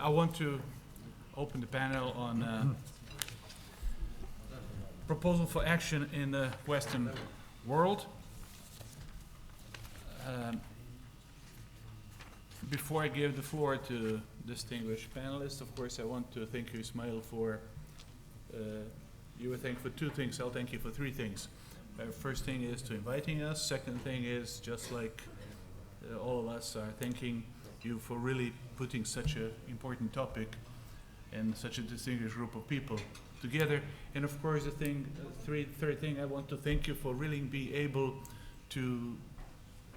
I want to open the panel on proposal for action in the Western world. Before I give the floor to distinguished panelists, of course, I want to thank you, Ismail, for you were thanked for two things. I'll thank you for three things. First thing is to inviting us. Second thing is, just like all of us are thanking you for really putting such an important topic and such a distinguished group of people together. And of course, third thing, I want to thank you for really being able to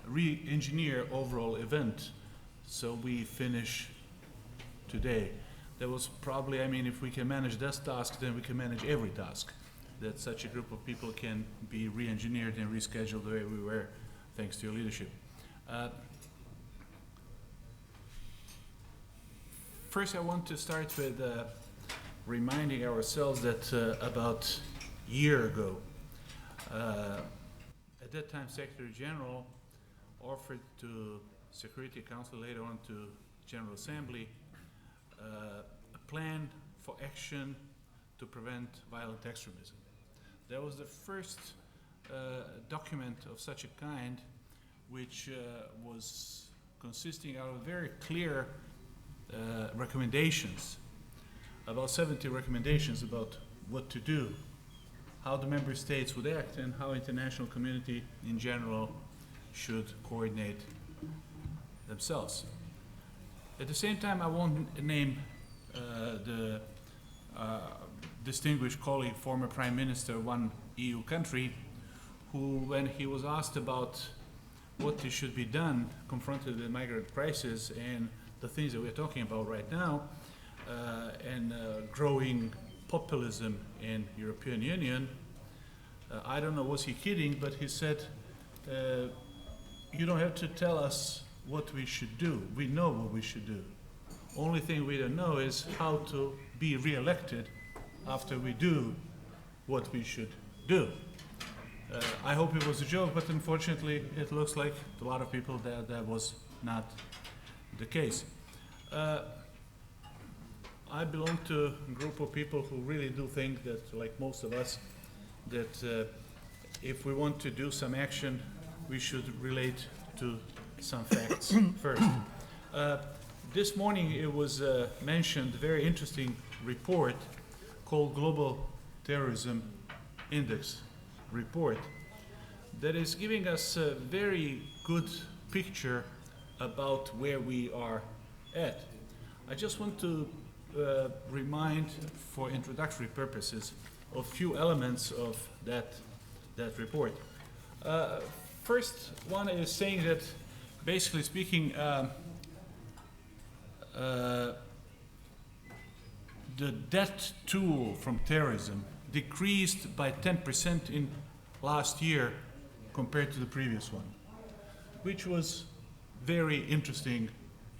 re-engineer overall event so we finish today. That was probably, if we can manage this task, then we can manage every task. That such a group of people can be re-engineered and rescheduled the way we were, thanks to your leadership. First, I want to start with reminding ourselves that about a year ago, at that time, Secretary General offered to Security Council, later on to General Assembly, a plan for action to prevent violent extremism. That was the first document of such a kind, which was consisting of very clear recommendations, about 70 recommendations about what to do, how the member states would act, and how international community in general should coordinate themselves. At the same time, I won't name the distinguished colleague, former Prime Minister, one EU country, who, when he was asked about what should be done, confronted the migrant crisis and the things that we're talking about right now, and growing populism in European Union, I don't know, was he kidding, but he said, you don't have to tell us what we should do. We know what we should do. Only thing we don't know is how to be re-elected after we do what we should do. I hope it was a joke, but unfortunately it looks like to a lot of people that was not the case. I belong to a group of people who really do think that, like most of us, that if we want to do some action, we should relate to some facts first. This morning it was mentioned a very interesting report called Global Terrorism Index report that is giving us a very good picture about where we are at. I just want to remind, for introductory purposes, of a few elements of that report. First one is saying that, basically speaking, the death toll from terrorism decreased by 10% in last year compared to the previous one, which was very interesting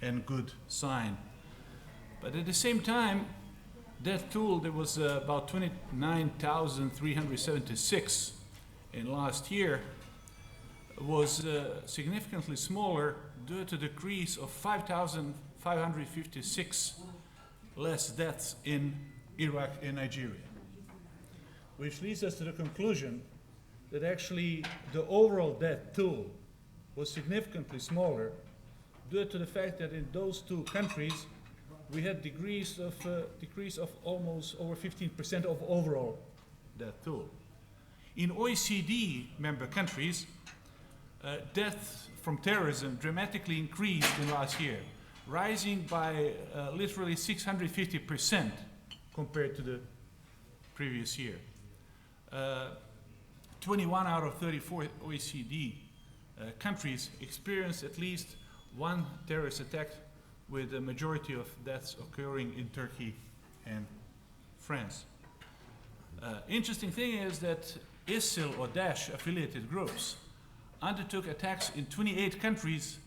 and good sign. But at the same time, death toll, there was about 29,376 in last year, was significantly smaller due to the decrease of 5,556 less deaths in Iraq and Nigeria, which leads us to the conclusion that actually the overall death toll was significantly smaller due to the fact that in those two countries we had decrease of almost over 15% of overall death toll. In OECD member countries, deaths from terrorism dramatically increased in last year, rising by literally 650% compared to the previous year. 21 out of 34 OECD countries experienced at least one terrorist attack, with the majority of deaths occurring in Turkey and France. Interesting thing is that ISIL or Daesh affiliated groups undertook attacks in 28 countries,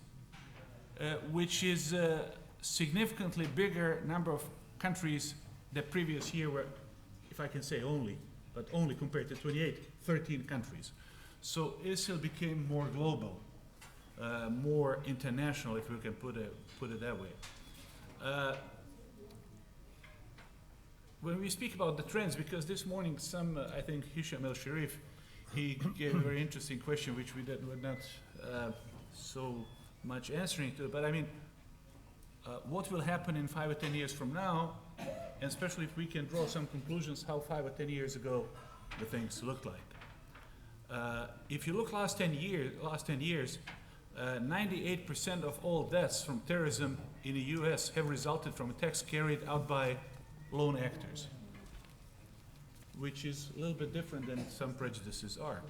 which is a significantly bigger number of countries the previous year were, if I can say only, but only compared to 28, 13 countries. So ISIL became more global, more international, if we can put it that way. when we speak about the trends, because this morning I think Hisham El-Sharif, he gave a very interesting question which we were not so much answering to, but I mean, what will happen in 5 or 10 years from now, and especially if we can draw some conclusions how 5 or 10 years ago the things looked like. If you look last 10 years, 98% of all deaths from terrorism in the US have resulted from attacks carried out by lone actors, which is a little bit different than some prejudices are.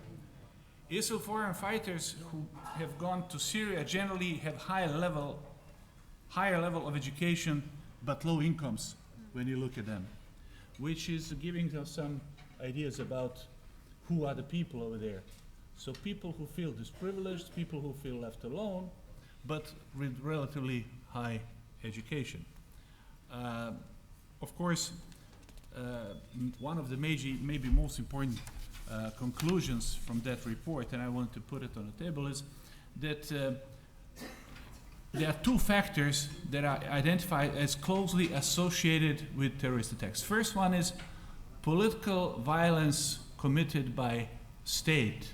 ISIL foreign fighters who have gone to Syria generally have higher level of education but low incomes when you look at them, which is giving us some ideas about who are the people over there. So people who feel disprivileged, people who feel left alone, but with relatively high education. Of course, one of the maybe most important conclusions from that report, and I want to put it on the table, is that there are two factors that are identified as closely associated with terrorist attacks. First one is political violence committed by state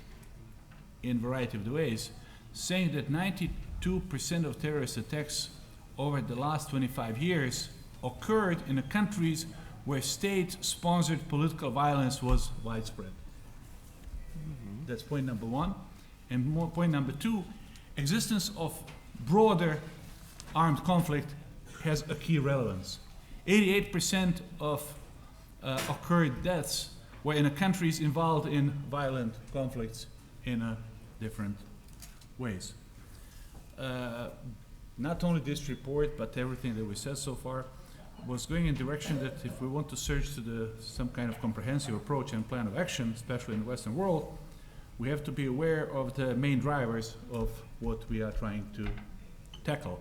in a variety of the ways, saying that 92% of terrorist attacks over the last 25 years occurred in the countries where state-sponsored political violence was widespread. That's point number one. And point number two, existence of broader armed conflict has a key relevance. 88% of occurred deaths were in the countries involved in violent conflicts in different ways. Not only this report, but everything that we said so far was going in the direction that if we want to search to some kind of comprehensive approach and plan of action, especially in the Western world, we have to be aware of the main drivers of what we are trying to tackle.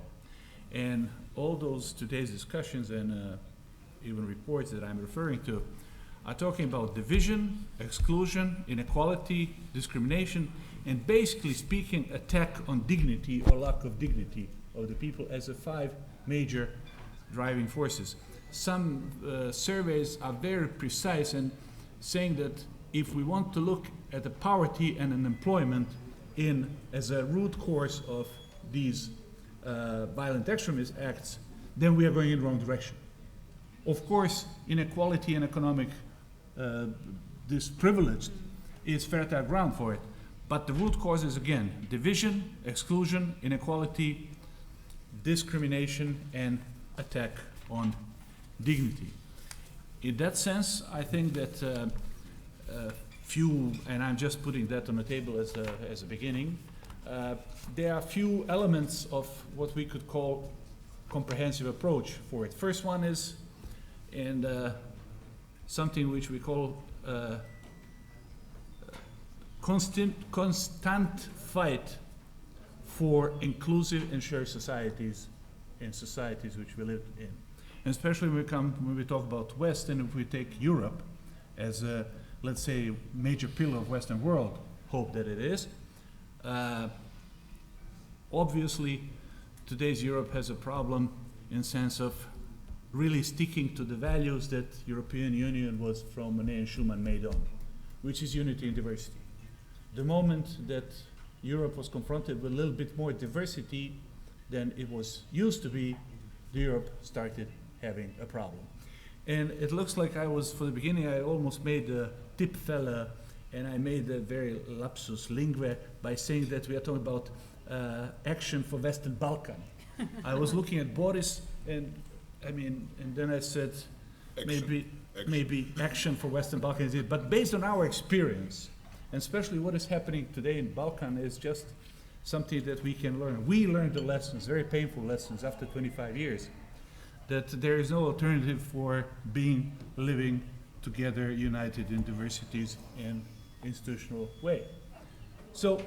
And all those today's discussions and even reports that I'm referring to are talking about division, exclusion, inequality, discrimination, and basically speaking, attack on dignity or lack of dignity of the people as the 5 major driving forces. Some surveys are very precise and saying that if we want to look at the poverty and unemployment as a root cause of these violent extremist acts, then we are going in the wrong direction. Of course, inequality and economic disprivilege is fertile ground for it, but the root cause is again division, exclusion, inequality, discrimination, and attack on dignity. In that sense, I think that few, and I'm just putting that on the table as a beginning, there are few elements of what we could call comprehensive approach for it. First one is something which we call constant fight for inclusive and shared societies and societies which we live in. And especially when we talk about West, and if we take Europe as a, let's say, major pillar of Western world, hope that it is. Obviously, today's Europe has a problem in sense of really sticking to the values that European Union was from Monnet and Schuman made on, which is unity and diversity. The moment that Europe was confronted with a little bit more diversity than it was used to be, Europe started having a problem. And it looks like for the beginning, I almost made a tip fella, and I made a very lapsus linguae by saying that we are talking about action for Western Balkan. I was looking at Boris, and then I said, maybe action for Western Balkans, but based on our experience, and especially what is happening today in Balkan is just something that we can learn. We learned the lessons, very painful lessons after 25 years, that there is no alternative for living together, united in diversities and institutional way. So,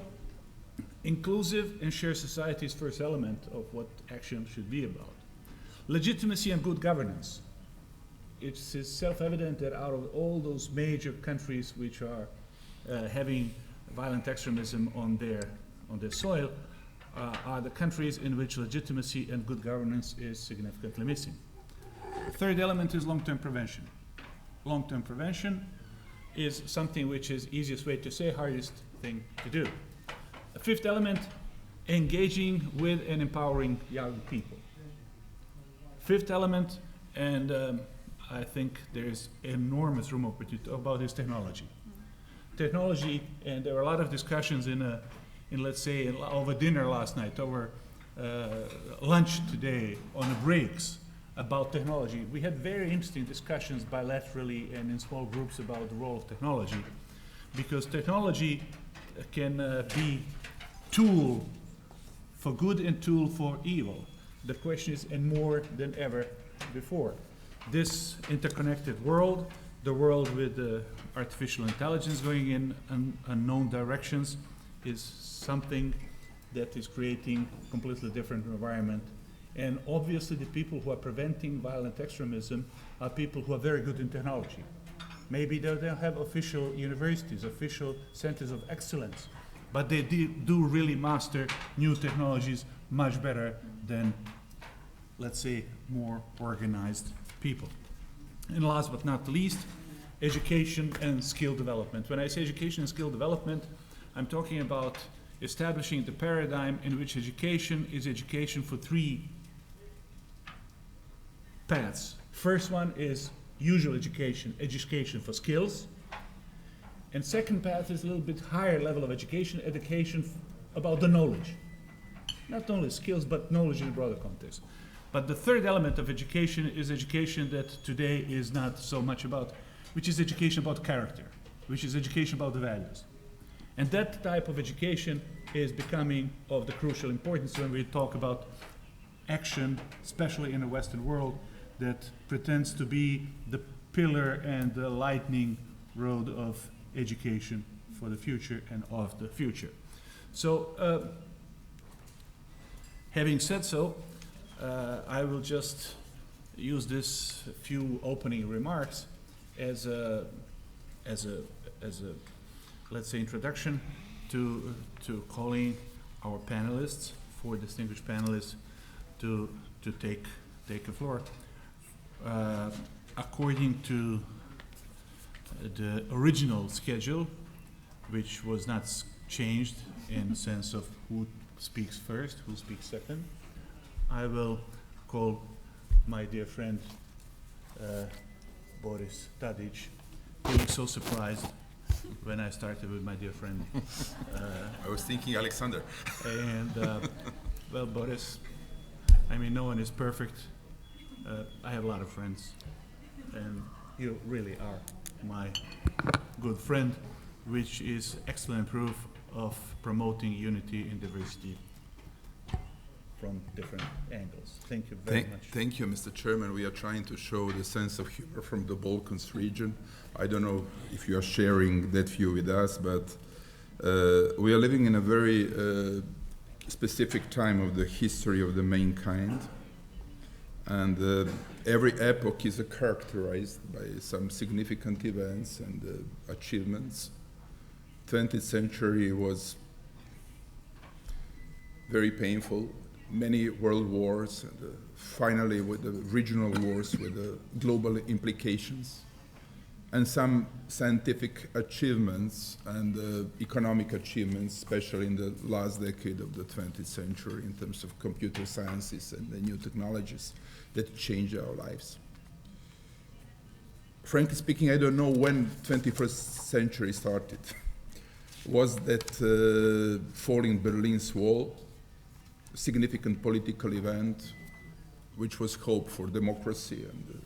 inclusive and shared society is first element of what action should be about. Legitimacy and good governance. It's self-evident that out of all those major countries which are having violent extremism on their soil, are the countries in which legitimacy and good governance is significantly missing. The third element is long-term prevention. long-term prevention is something which is easiest way to say, hardest thing to do. A fifth element, engaging with and empowering young people. Fifth element, and I think there's enormous room opportunity to talk about, is technology. Technology, and there were a lot of discussions in let's say, over dinner last night, over lunch today, on the breaks, about technology. We had very interesting discussions bilaterally and in small groups about the role of technology, because technology can be tool for good and tool for evil. The question is, and more than ever before, this interconnected world, the world with artificial intelligence going in unknown directions, is something that is creating a completely different environment. And obviously the people who are preventing violent extremism are people who are very good in technology. Maybe they don't have official universities, official centers of excellence, but they do really master new technologies much better than, let's say, more organized people. And last but not least, education and skill development. When I say education and skill development, I'm talking about establishing the paradigm in which education is education for three paths. First one is usual education, education for skills. And second path is a little bit higher level of education, about the knowledge. Not only skills, but knowledge in a broader context. But the third element of education is education that today is not so much about, which is education about character, which is education about the values. And that type of education is becoming of the crucial importance when we talk about action, especially in the Western world, that pretends to be the pillar and the lightning rod of education for the future and of the future. So, having said so, I will just use this few opening remarks as a let's say introduction to calling our panelists, four distinguished panelists, to take the floor. According to the original schedule, which was not changed in the sense of who speaks first, who speaks second, I will call my dear friend Boris Tadic. He was so surprised when I started with my dear friend. I was thinking Alexander. And well, Boris, I mean, no one is perfect. I have a lot of friends, and you really are my good friend, which is excellent proof of promoting unity and diversity from different angles. Thank you very much. Thank you, Mr. Chairman. We are trying to show the sense of humor from the Balkans region. I don't know if you are sharing that view with us, but we are living in a very specific time of the history of the mankind. And every epoch is characterized by some significant events and achievements. 20th century was very painful. Many world wars, and finally with the regional wars with the global implications, and some scientific achievements and economic achievements, especially in the last decade of the 20th century in terms of computer sciences and the new technologies that change our lives. Frankly speaking, I don't know when 21st century started. Was that falling Berlin's wall, significant political event, which was hope for democracy and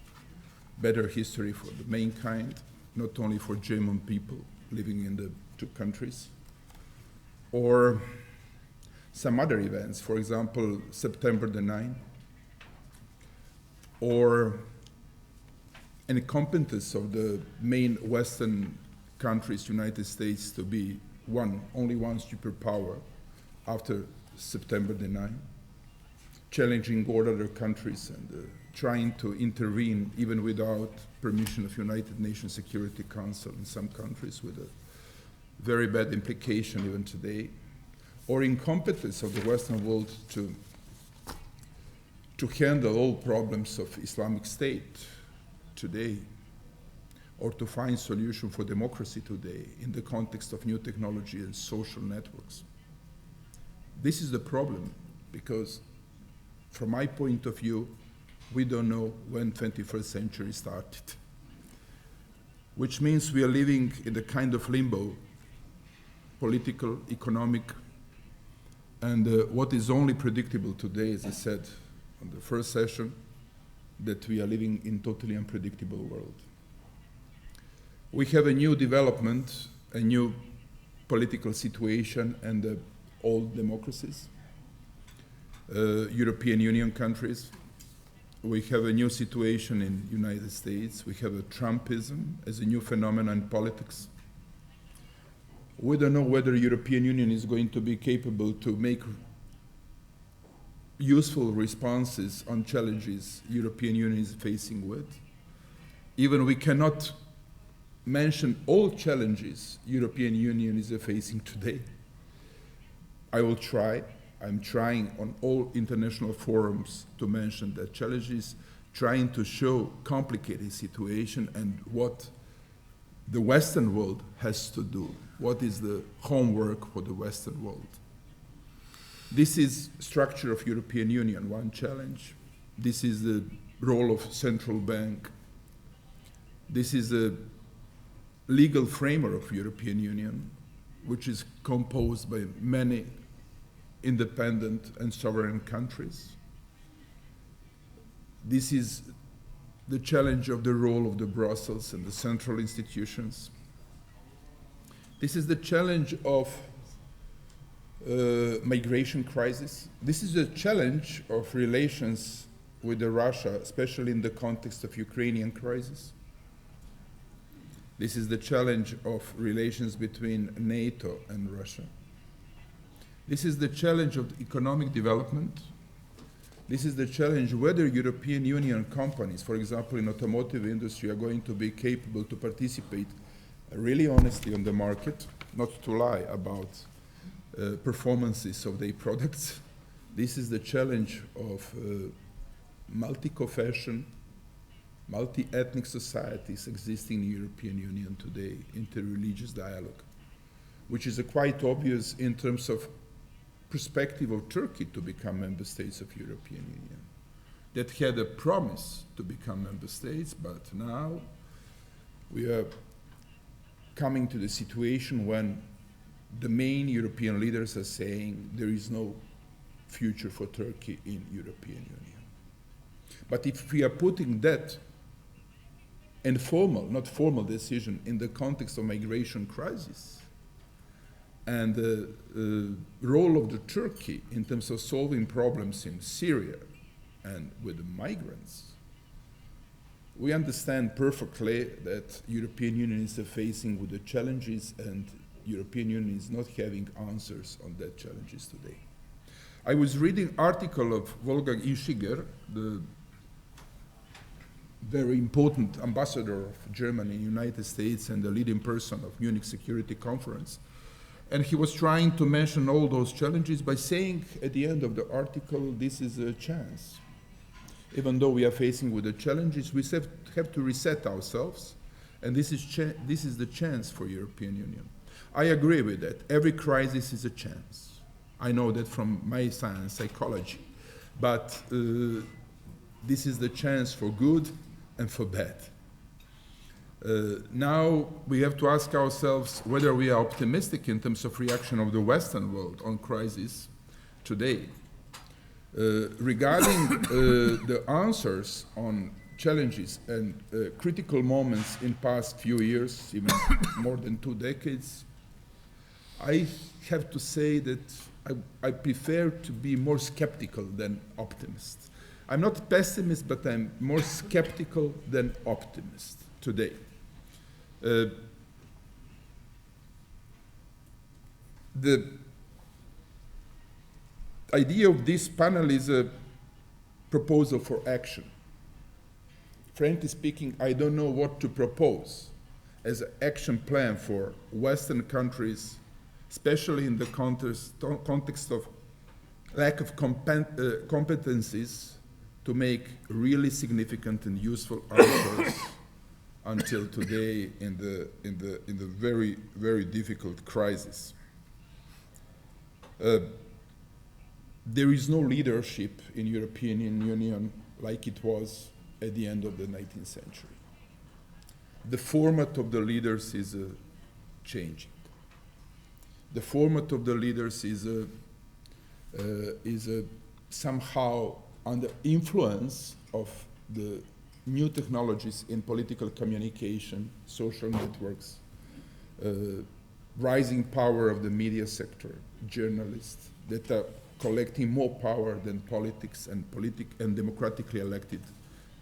better history for the mankind, not only for German people living in the two countries, or some other events, for example, September the 9th, or an incompetence of the main Western countries, United States, to be only one superpower after September the 9th, challenging all other countries and trying to intervene even without permission of United Nations Security Council in some countries with a very bad implication even today, or incompetence of the Western world to handle all problems of Islamic State today, or to find solution for democracy today in the context of new technology and social networks. This is the problem, because from my point of view, we don't know when 21st century started, which means we are living in a kind of limbo, political, economic, and what is only predictable today, as I said on the first session, that we are living in totally unpredictable world. We have a new development, a new political situation, and old democracies, European Union countries. We have a new situation in the United States. We have a Trumpism as a new phenomenon in politics. We don't know whether the European Union is going to be capable to make useful responses on challenges European Union is facing with. Even we cannot mention all challenges European Union is facing today. I will try. I'm trying on all international forums to mention the challenges, trying to show complicated situation and what the Western world has to do. What is the homework for the Western world? This is structure of European Union, one challenge. This is the role of central bank. This is the legal framework of European Union, which is composed by many independent and sovereign countries. This is the challenge of the role of the Brussels and the central institutions. This is the challenge of migration crisis. This is a challenge of relations with Russia, especially in the context of Ukrainian crisis. This is the challenge of relations between NATO and Russia. This is the challenge of economic development. This is the challenge whether European Union companies, for example, in automotive industry, are going to be capable to participate really honestly on the market, not to lie about performances of their products. This is the challenge of multi-confession, multi-ethnic societies existing in the European Union today, inter-religious dialogue, which is quite obvious in terms of perspective of Turkey to become member states of European Union. That had a promise to become member states, but now we are coming to the situation when the main European leaders are saying there is no future for Turkey in European Union. But if we are putting that informal, not formal decision in the context of migration crisis, and the role of the Turkey in terms of solving problems in Syria and with the migrants, we understand perfectly that European Union is facing with the challenges, and European Union is not having answers on that challenges today. I was reading an article of Wolfgang Ischinger, the very important ambassador of Germany in the United States and the leading person of Munich Security Conference. And he was trying to mention all those challenges by saying at the end of the article, this is a chance. Even though we are facing with the challenges, we have to reset ourselves, and this is the chance for European Union. I agree with that. Every crisis is a chance. I know that from my science, psychology. But this is the chance for good and for bad. Now we have to ask ourselves whether we are optimistic in terms of reaction of the Western world on crisis today. Regarding the answers on challenges and critical moments in past few years, even more than 2 decades, I have to say that I prefer to be more skeptical than optimist. I'm not pessimist, but I'm more skeptical than optimist today. The idea of this panel is a proposal for action. Frankly speaking, I don't know what to propose as an action plan for Western countries, especially in the context of lack of competencies to make really significant and useful answers until today in the very, very difficult crisis. There is no leadership in European Union like it was at the end of the 19th century. The format of the leaders is changing. The format of the leaders is somehow under influence of the new technologies in political communication, social networks, rising power of the media sector, journalists that are collecting more power than politics and democratically elected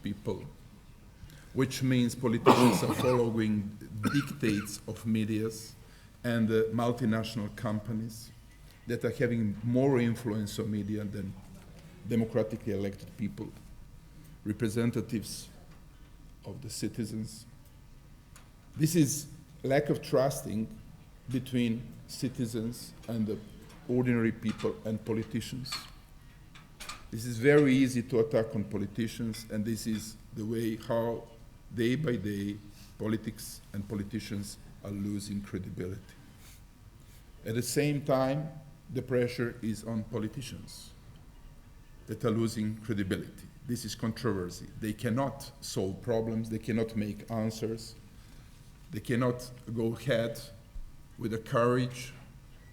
people, which means politicians are following dictates of medias and multinational companies that are having more influence on media than democratically elected people, representatives of the citizens. This is lack of trusting between citizens and the ordinary people and politicians. This is very easy to attack on politicians, and this is the way how day by day politics and politicians are losing credibility. At the same time, the pressure is on politicians that are losing credibility. This is controversy. They cannot solve problems, they cannot make answers, they cannot go ahead with the courage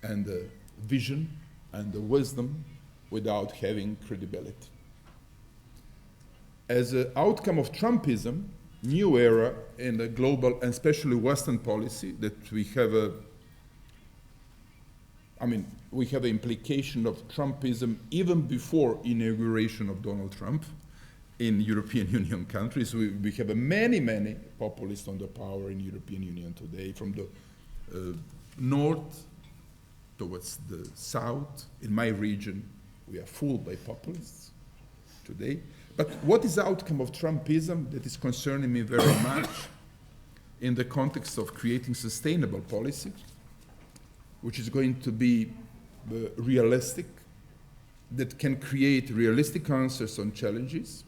and the vision and the wisdom without having credibility. As an outcome of Trumpism, new era in the global and especially Western policy that we have we have an implication of Trumpism even before inauguration of Donald Trump in European Union countries. We have many, many populists on the power in European Union today, from the north towards the south. In my region, we are fooled by populists today. But what is the outcome of Trumpism that is concerning me very much in the context of creating sustainable policy, which is going to be realistic, that can create realistic answers on challenges.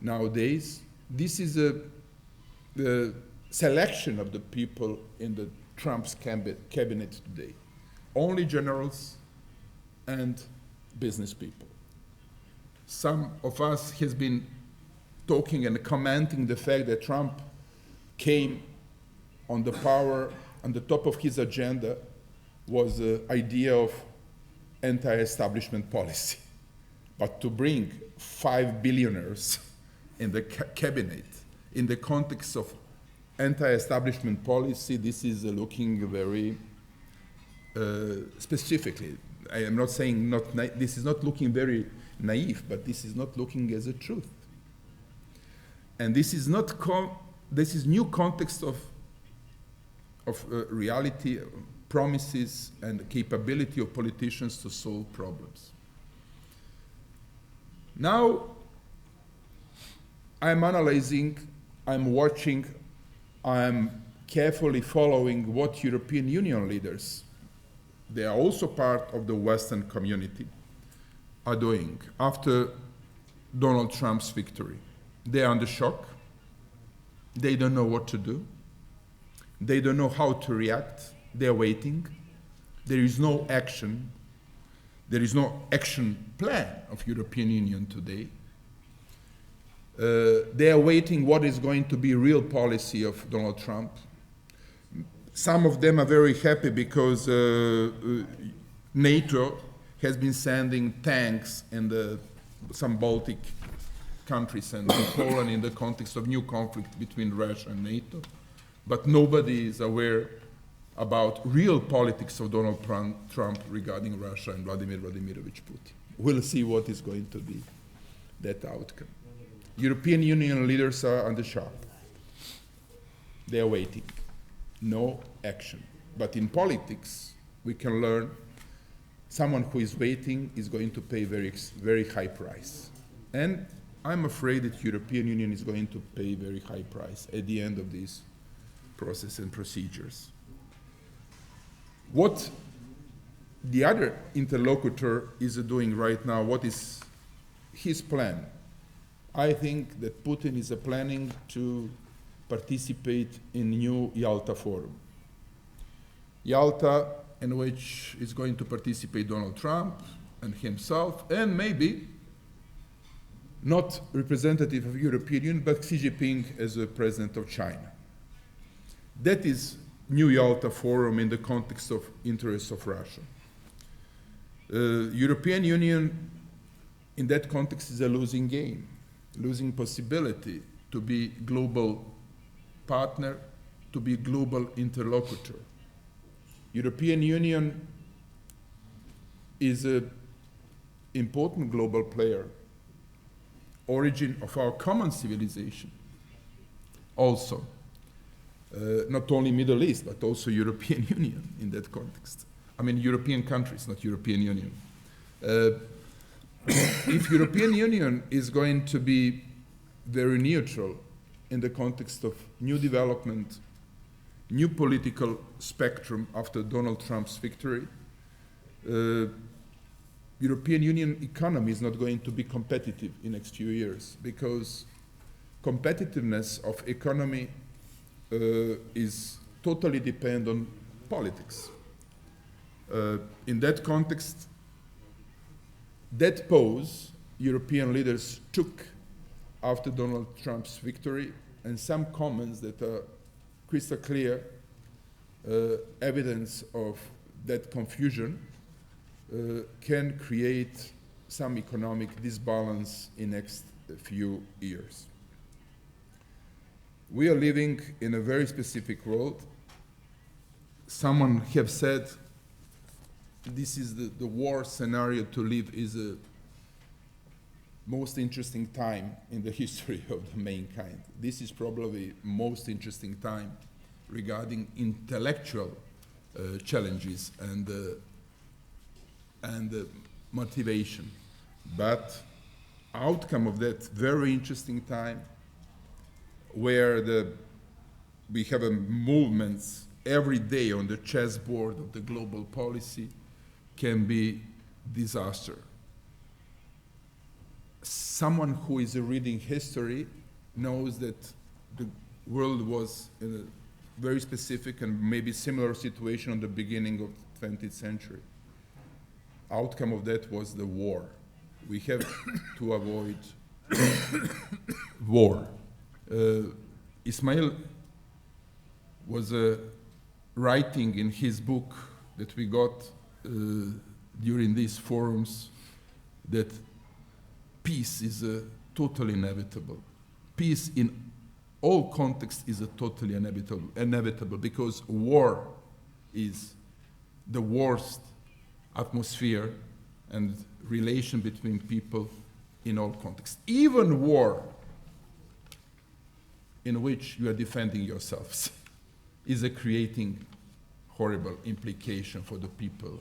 Nowadays, this is the selection of the people in the Trump's cabinet today. Only generals and business people. Some of us has been talking and commenting the fact that Trump came on the power, on the top of his agenda was the idea of anti-establishment policy. But to bring 5 billionaires in the cabinet in the context of anti-establishment policy, this is looking very specifically. I am not saying this is not looking very naive, but this is not looking as a truth. And this is not this is new context of reality, promises, and the capability of politicians to solve problems. Now, I'm analyzing, I'm watching, I'm carefully following what European Union leaders, they are also part of the Western community, are doing after Donald Trump's victory. They are under shock. They don't know what to do. They don't know how to react. They're waiting. There is no action. There is no action plan of European Union today. They are waiting what is going to be real policy of Donald Trump. Some of them are very happy because NATO has been sending tanks in some Baltic countries and Poland in the context of new conflict between Russia and NATO. But nobody is aware about real politics of Donald Trump regarding Russia and Vladimir Vladimirovich Putin. We'll see what is going to be that outcome. European Union leaders are under shock. They are waiting. No action. But in politics, we can learn someone who is waiting is going to pay very high price. And I'm afraid that European Union is going to pay very high price at the end of this process and procedures. What the other interlocutor is doing right now, what is his plan? I think that Putin is planning to participate in new Yalta Forum. Yalta, in which is going to participate Donald Trump and himself, and maybe not representative of European Union, but Xi Jinping as a president of China. That is New Yalta Forum in the context of interests of Russia. European Union, in that context, is a losing game, losing possibility to be global partner, to be global interlocutor. European Union is an important global player, origin of our common civilization, also. Not only Middle East, but also European Union in that context. I mean, European countries, not European Union. If European Union is going to be very neutral in the context of new development, new political spectrum after Donald Trump's victory, European Union economy is not going to be competitive in the next few years, because competitiveness of economy is totally dependent on politics. In that context, that pose European leaders took after Donald Trump's victory, and some comments that are crystal clear evidence of that confusion can create some economic disbalance in next few years. We are living in a very specific world. Someone have said this is the war scenario to live is a most interesting time in the history of the mankind. This is probably most interesting time regarding intellectual challenges and motivation. But outcome of that very interesting time, where we have movements every day on the chessboard of the global policy, can be disaster. Someone who is reading history knows that the world was in a very specific and maybe similar situation at the beginning of the 20th century. Outcome of that was the war. We have to avoid war. Ismail was writing in his book that we got during these forums that peace is totally inevitable. Peace in all contexts is totally inevitable because war is the worst atmosphere and relation between people in all contexts. Even war in which you are defending yourselves is creating horrible implication for the people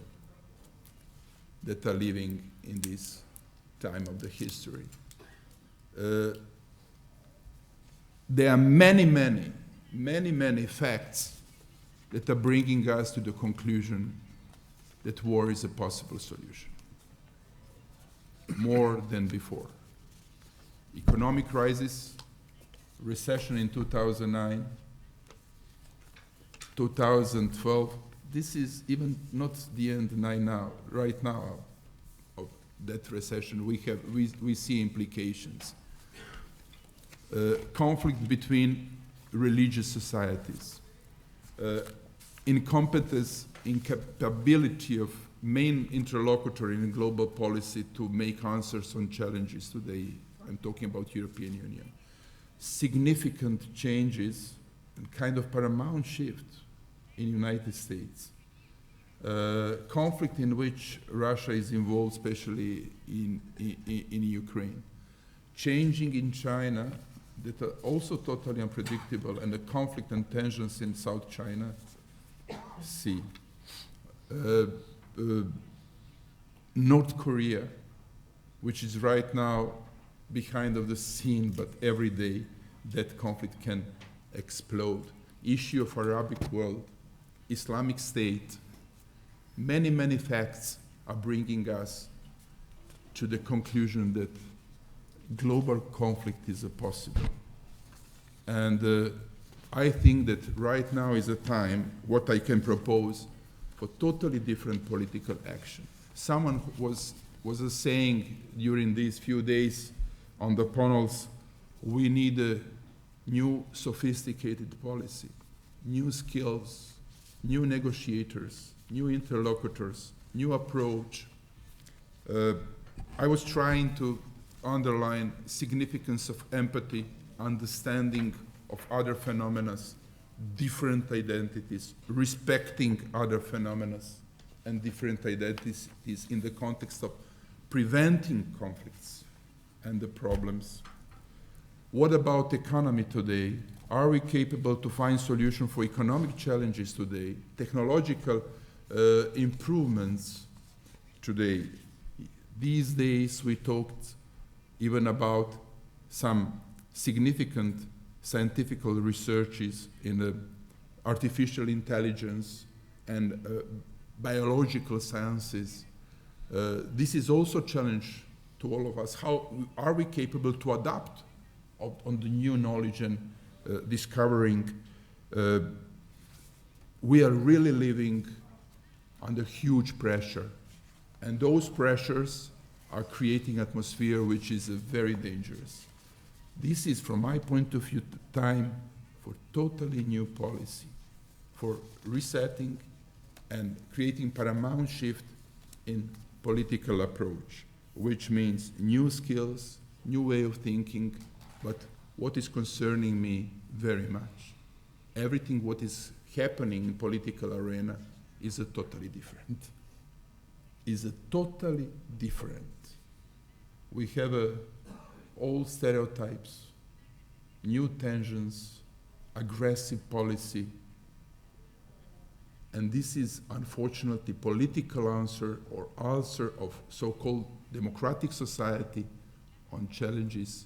that are living in this time of the history. There are many facts that are bringing us to the conclusion that war is a possible solution, more than before. Economic crisis, recession in 2009, 2012, this is even not the end right now of that recession. We see implications. Conflict between religious societies, incompetence, incapability of main interlocutor in global policy to make answers on challenges today. I'm talking about European Union. Significant changes and kind of paramount shift in United States. Conflict in which Russia is involved, especially in Ukraine. Changing in China that are also totally unpredictable, and the conflict and tensions in South China Sea. North Korea, which is right now behind of the scene, but every day that conflict can explode. Issue of Arabic world, Islamic State, many facts are bringing us to the conclusion that global conflict is possible. And I think that right now is a time, what I can propose, for totally different political action. Someone was saying during these few days on the panels, we need a new sophisticated policy, new skills, new negotiators, new interlocutors, new approach. I was trying to underline significance of empathy, understanding of other phenomena, different identities, respecting other phenomena and different identities in the context of preventing conflicts and the problems. What about economy today? Are we capable to find solutions for economic challenges today? Technological improvements today. These days we talked even about some significant scientific researches in artificial intelligence and biological sciences. This is also a challenge to all of us. How are we capable to adapt on the new knowledge and discovering? We are really living under huge pressure, and those pressures are creating an atmosphere which is very dangerous. This is, from my point of view, time for totally new policy, for resetting and creating paramount shift in political approach, which means new skills, new way of thinking, but what is concerning me very much, everything what is happening in political arena is a totally different. We have old stereotypes, new tensions, aggressive policy, and this is unfortunately political answer or answer of so-called democratic society on challenges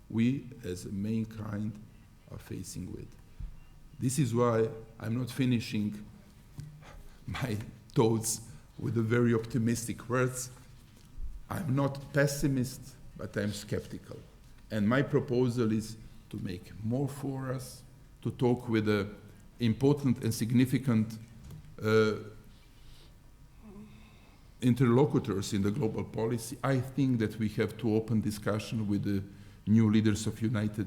we as a mankind are facing with. This is why I'm not finishing my thoughts with the very optimistic words. I'm not pessimist, but I'm skeptical. And my proposal is to make more for us, to talk with important and significant interlocutors in the global policy. I think that we have to open discussion with the new leaders of United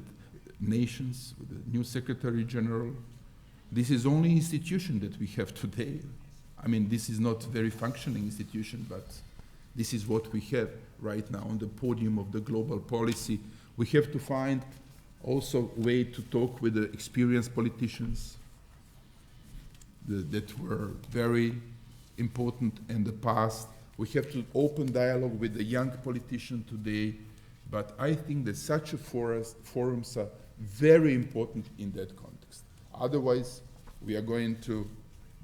Nations, with the new Secretary General. This is only institution that we have today. I mean, this is not a very functioning institution, but this is what we have right now on the podium of the global policy. We have to find also a way to talk with the experienced politicians that were very important in the past. We have to open dialogue with the young politician today, but I think that such a forums are very important in that context. Otherwise, we are going to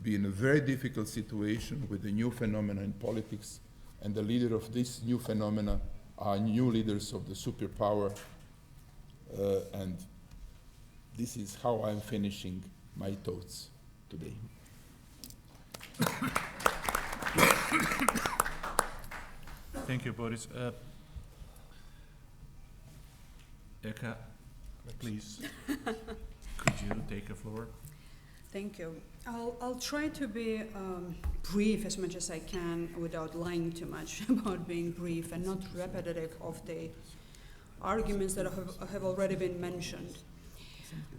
be in a very difficult situation with the new phenomena in politics, and the leader of this new phenomena are new leaders of the superpower, and this is how I'm finishing my thoughts today. Thank you, Boris. Eka, please, could you take the floor? Thank you. I'll try to be brief as much as I can without lying too much about being brief and not repetitive of the arguments that have already been mentioned.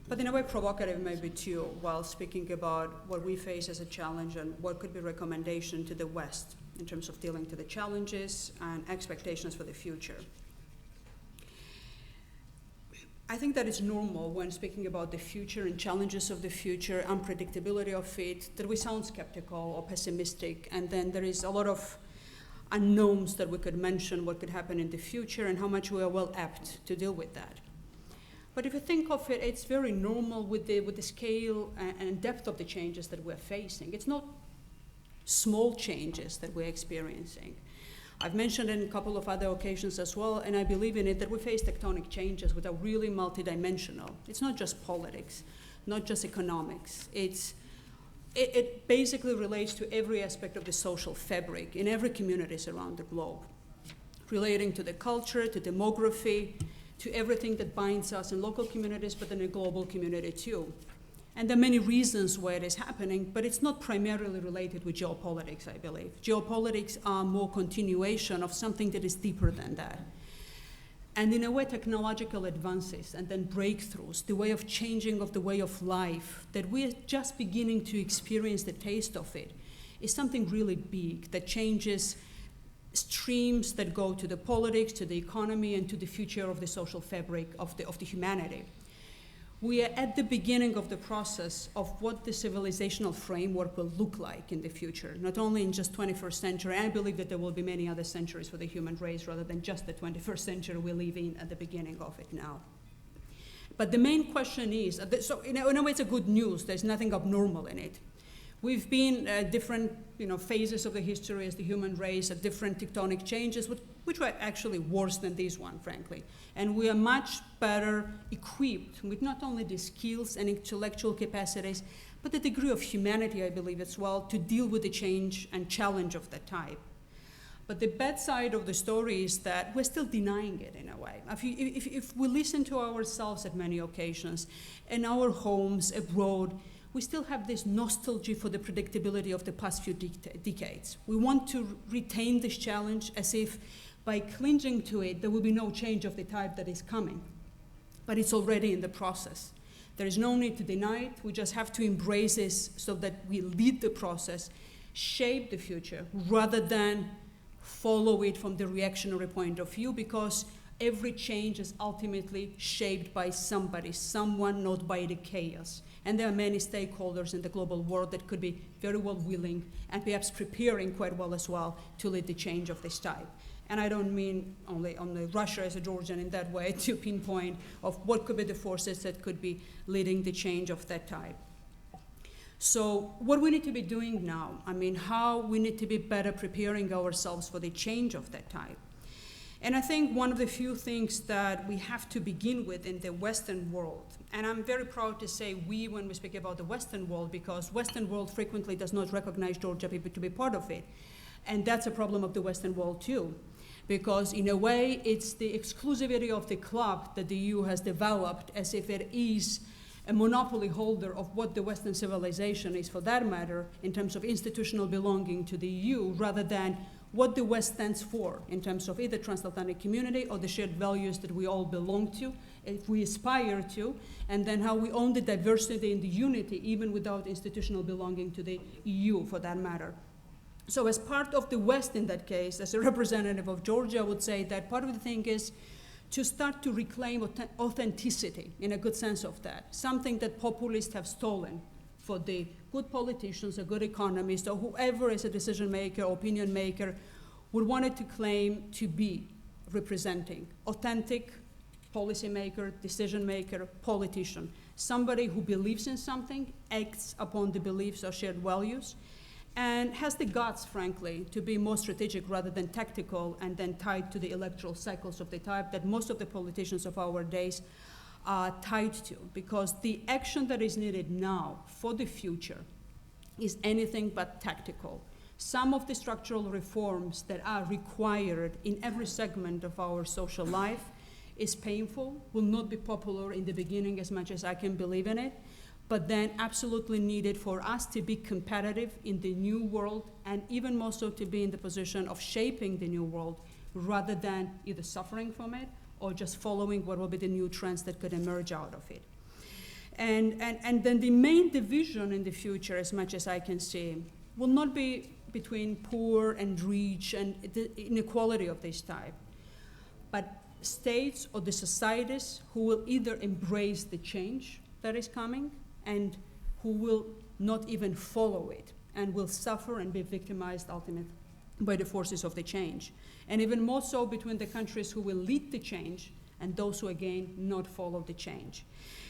But in a way provocative maybe too, while speaking about what we face as a challenge and what could be recommendation to the West in terms of dealing to the challenges and expectations for the future. I think that it's normal when speaking about the future and challenges of the future, unpredictability of it, that we sound skeptical or pessimistic, and then there is a lot of unknowns that we could mention what could happen in the future and how much we are well apt to deal with that. But if you think of it, it's very normal with the scale and depth of the changes that we're facing. It's not small changes that we're experiencing. I've mentioned in a couple of other occasions as well, and I believe in it, that we face tectonic changes that are really multidimensional. It's not just politics, not just economics. It basically relates to every aspect of the social fabric in every communities around the globe, relating to the culture, to demography, to everything that binds us in local communities, but in a global community too. And there are many reasons why it is happening, but it's not primarily related with geopolitics, I believe. Geopolitics are more continuation of something that is deeper than that. And in a way, technological advances and then breakthroughs, the way of changing of the way of life, that we are just beginning to experience the taste of it, is something really big that changes streams that go to the politics, to the economy, and to the future of the social fabric of the humanity. We are at the beginning of the process of what the civilizational framework will look like in the future, not only in just 21st century. I believe that there will be many other centuries for the human race rather than just the 21st century we live in at the beginning of it now. But the main question is, so in a way it's a good news, there's nothing abnormal in it. We've been at different phases of the history as the human race, at different tectonic changes, which were actually worse than this one, frankly. And we are much better equipped with not only the skills and intellectual capacities, but the degree of humanity, I believe, as well, to deal with the change and challenge of that type. But the bad side of the story is that we're still denying it in a way. If we listen to ourselves at many occasions, in our homes, abroad, we still have this nostalgia for the predictability of the past few decades. We want to retain this challenge as if by clinging to it, there will be no change of the type that is coming. But it's already in the process. There is no need to deny it. We just have to embrace this so that we lead the process, shape the future, rather than follow it from the reactionary point of view, because every change is ultimately shaped by somebody, someone, not by the chaos. And there are many stakeholders in the global world that could be very well willing and perhaps preparing quite well as well to lead the change of this type. And I don't mean only Russia as a Georgian in that way to pinpoint of what could be the forces that could be leading the change of that type. So what we need to be doing now, how we need to be better preparing ourselves for the change of that type. And I think one of the few things that we have to begin with in the Western world, and I'm very proud to say we when we speak about the Western world, because Western world frequently does not recognize Georgia to be part of it. And that's a problem of the Western world too, because in a way it's the exclusivity of the club that the EU has developed as if it is a monopoly holder of what the Western civilization is, for that matter, in terms of institutional belonging to the EU, rather than what the West stands for in terms of either transatlantic community or the shared values that we all belong to, if we aspire to, and then how we own the diversity and the unity even without institutional belonging to the EU, for that matter. So as part of the West in that case, as a representative of Georgia, I would say that part of the thing is to start to reclaim authenticity, in a good sense of that, something that populists have stolen for the good politicians, a good economist, or whoever is a decision maker, opinion maker, would want it to claim to be representing. Authentic policy maker, decision maker, politician. Somebody who believes in something, acts upon the beliefs or shared values, and has the guts, frankly, to be more strategic rather than tactical and then tied to the electoral cycles of the type that most of the politicians of our days are tied to, because the action that is needed now for the future is anything but tactical. Some of the structural reforms that are required in every segment of our social life is painful, will not be popular in the beginning as much as I can believe in it, but then absolutely needed for us to be competitive in the new world, and even more so to be in the position of shaping the new world rather than either suffering from it or just following what will be the new trends that could emerge out of it. And then the main division in the future, as much as I can see, will not be between poor and rich and the inequality of this type, but states or the societies who will either embrace the change that is coming and who will not even follow it and will suffer and be victimized ultimately by the forces of the change. And even more so between the countries who will lead the change and those who, again, not follow the change.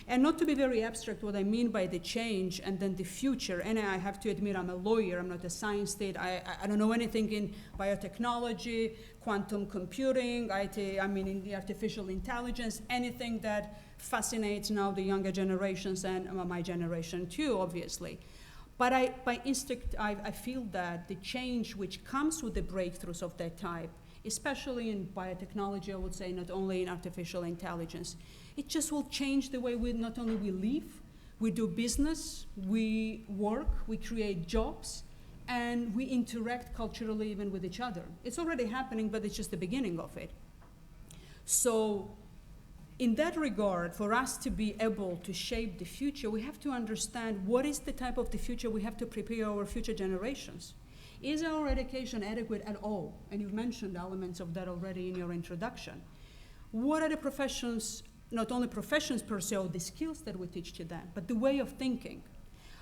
And not to be very abstract, what I mean by the change and then the future, and I have to admit I'm a lawyer, I'm not a science state, I don't know anything in biotechnology, quantum computing, in the artificial intelligence, anything that fascinates now the younger generations and my generation too, obviously. But by instinct, I feel that the change which comes with the breakthroughs of that type, especially in biotechnology, I would say, not only in artificial intelligence, it just will change the way not only we live, We do business, we work, we create jobs, and we interact culturally even with each other. It's already happening, but it's just the beginning of it. So in that regard, for us to be able to shape the future, we have to understand what is the type of the future we have to prepare our future generations. Is our education adequate at all? And you've mentioned elements of that already in your introduction. What are the professions, not only professions per se, or the skills that we teach to them, but the way of thinking?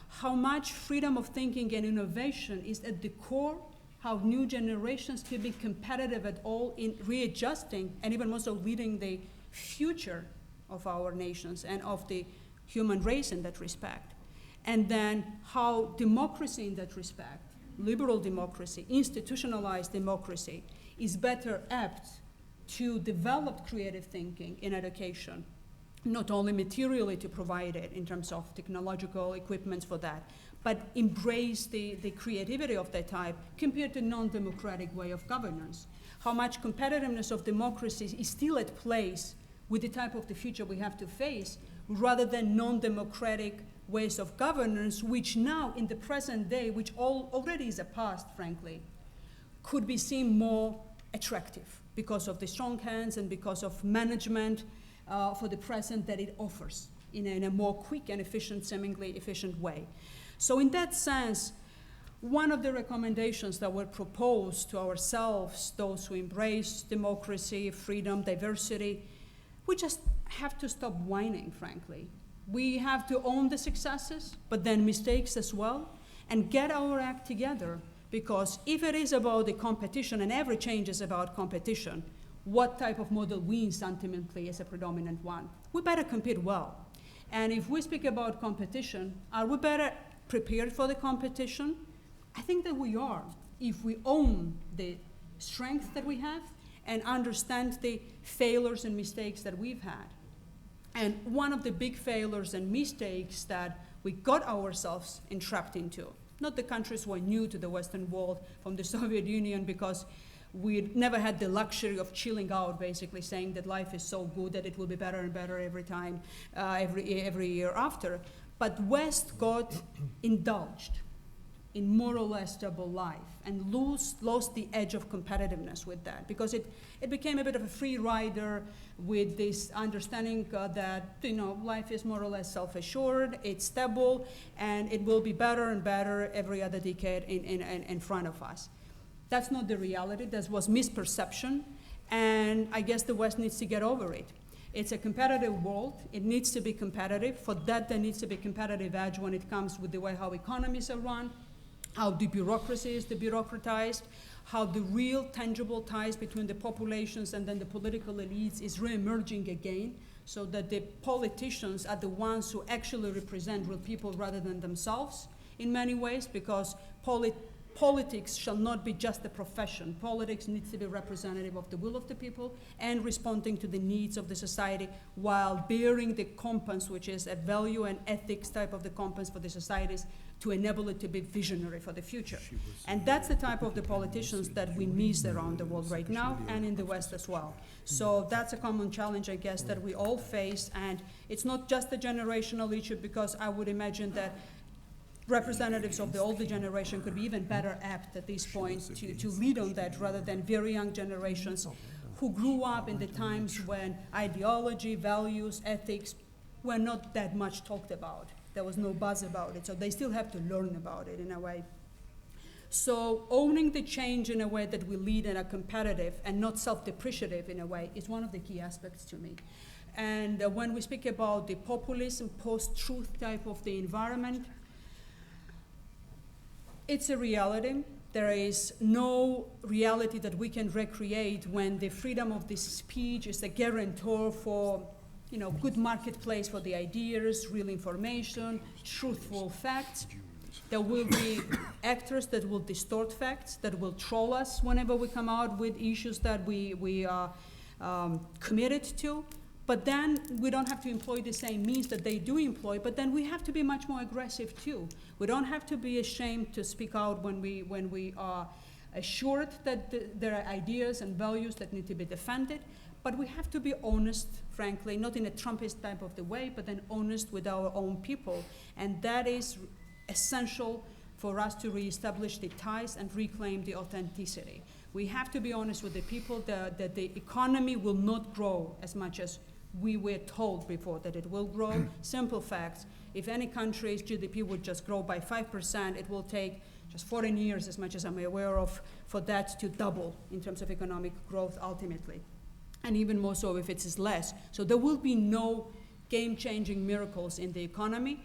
How much freedom of thinking and innovation is at the core, how new generations can be competitive at all in readjusting and even more so leading the future of our nations and of the human race in that respect. And then how democracy in that respect, liberal democracy, institutionalized democracy, is better apt to develop creative thinking in education, not only materially to provide it in terms of technological equipment for that, but embrace the creativity of that type compared to non-democratic way of governance. How much competitiveness of democracy is still at place with the type of the future we have to face, rather than non-democratic ways of governance, which now in the present day, which already is a past, frankly, could be seen more attractive because of the strong hands and because of management for the present that it offers in a more quick and efficient, seemingly efficient way. So in that sense, one of the recommendations that were proposed to ourselves, those who embrace democracy, freedom, diversity, we just have to stop whining, frankly. We have to own the successes, but then mistakes as well, and get our act together. Because if it is about the competition, and every change is about competition, what type of model wins ultimately as a predominant one? We better compete well. And if we speak about competition, are we better prepared for the competition? I think that we are, if we own the strength that we have and understand the failures and mistakes that we've had. And one of the big failures and mistakes that we got ourselves entrapped into, not the countries who are new to the Western world from the Soviet Union, because we never had the luxury of chilling out, basically saying that life is so good that it will be better and better every time, every year after. But West got indulged in more or less double life and lost the edge of competitiveness with that, because it became a bit of a free rider with this understanding that life is more or less self-assured, it's stable, and it will be better and better every other decade in front of us. That's not the reality. That was misperception, and I guess the West needs to get over it. It's a competitive world. It needs to be competitive. For that, there needs to be competitive edge when it comes with the way how economies are run, how the bureaucracy is debureaucratized, how the real tangible ties between the populations and then the political elites is re-emerging again, so that the politicians are the ones who actually represent real people rather than themselves in many ways, because politics shall not be just a profession. Politics needs to be representative of the will of the people and responding to the needs of the society while bearing the compass, which is a value and ethics type of the compass for the societies, to enable it to be visionary for the future. And that's the type of the politicians that we miss around the world right now and in the West as well. So that's a common challenge, I guess, that we all face. And it's not just a generational issue, because I would imagine that representatives of the older generation could be even better apt at this point to lead on that, rather than very young generations who grew up in the times when ideology, values, ethics were not that much talked about. There was no buzz about it, so they still have to learn about it in a way. So owning the change in a way that we lead and are competitive and not self-depreciative in a way is one of the key aspects to me. And when we speak about the populism, post-truth type of the environment, it's a reality. There is no reality that we can recreate when the freedom of this speech is a guarantor for good marketplace for the ideas, real information, truthful facts. There will be actors that will distort facts, that will troll us whenever we come out with issues that we are committed to. But then we don't have to employ the same means that they do employ, but then we have to be much more aggressive too. We don't have to be ashamed to speak out when we are assured that there are ideas and values that need to be defended, But we have to be honest, frankly, not in a Trumpist type of the way, but then honest with our own people. And that is essential for us to reestablish the ties and reclaim the authenticity. We have to be honest with the people that the economy will not grow as much as we were told before that it will grow. Simple facts. If any country's GDP would just grow by 5%, it will take just 14 years, as much as I'm aware of, for that to double in terms of economic growth ultimately. And even more so if it is less. So there will be no game-changing miracles in the economy,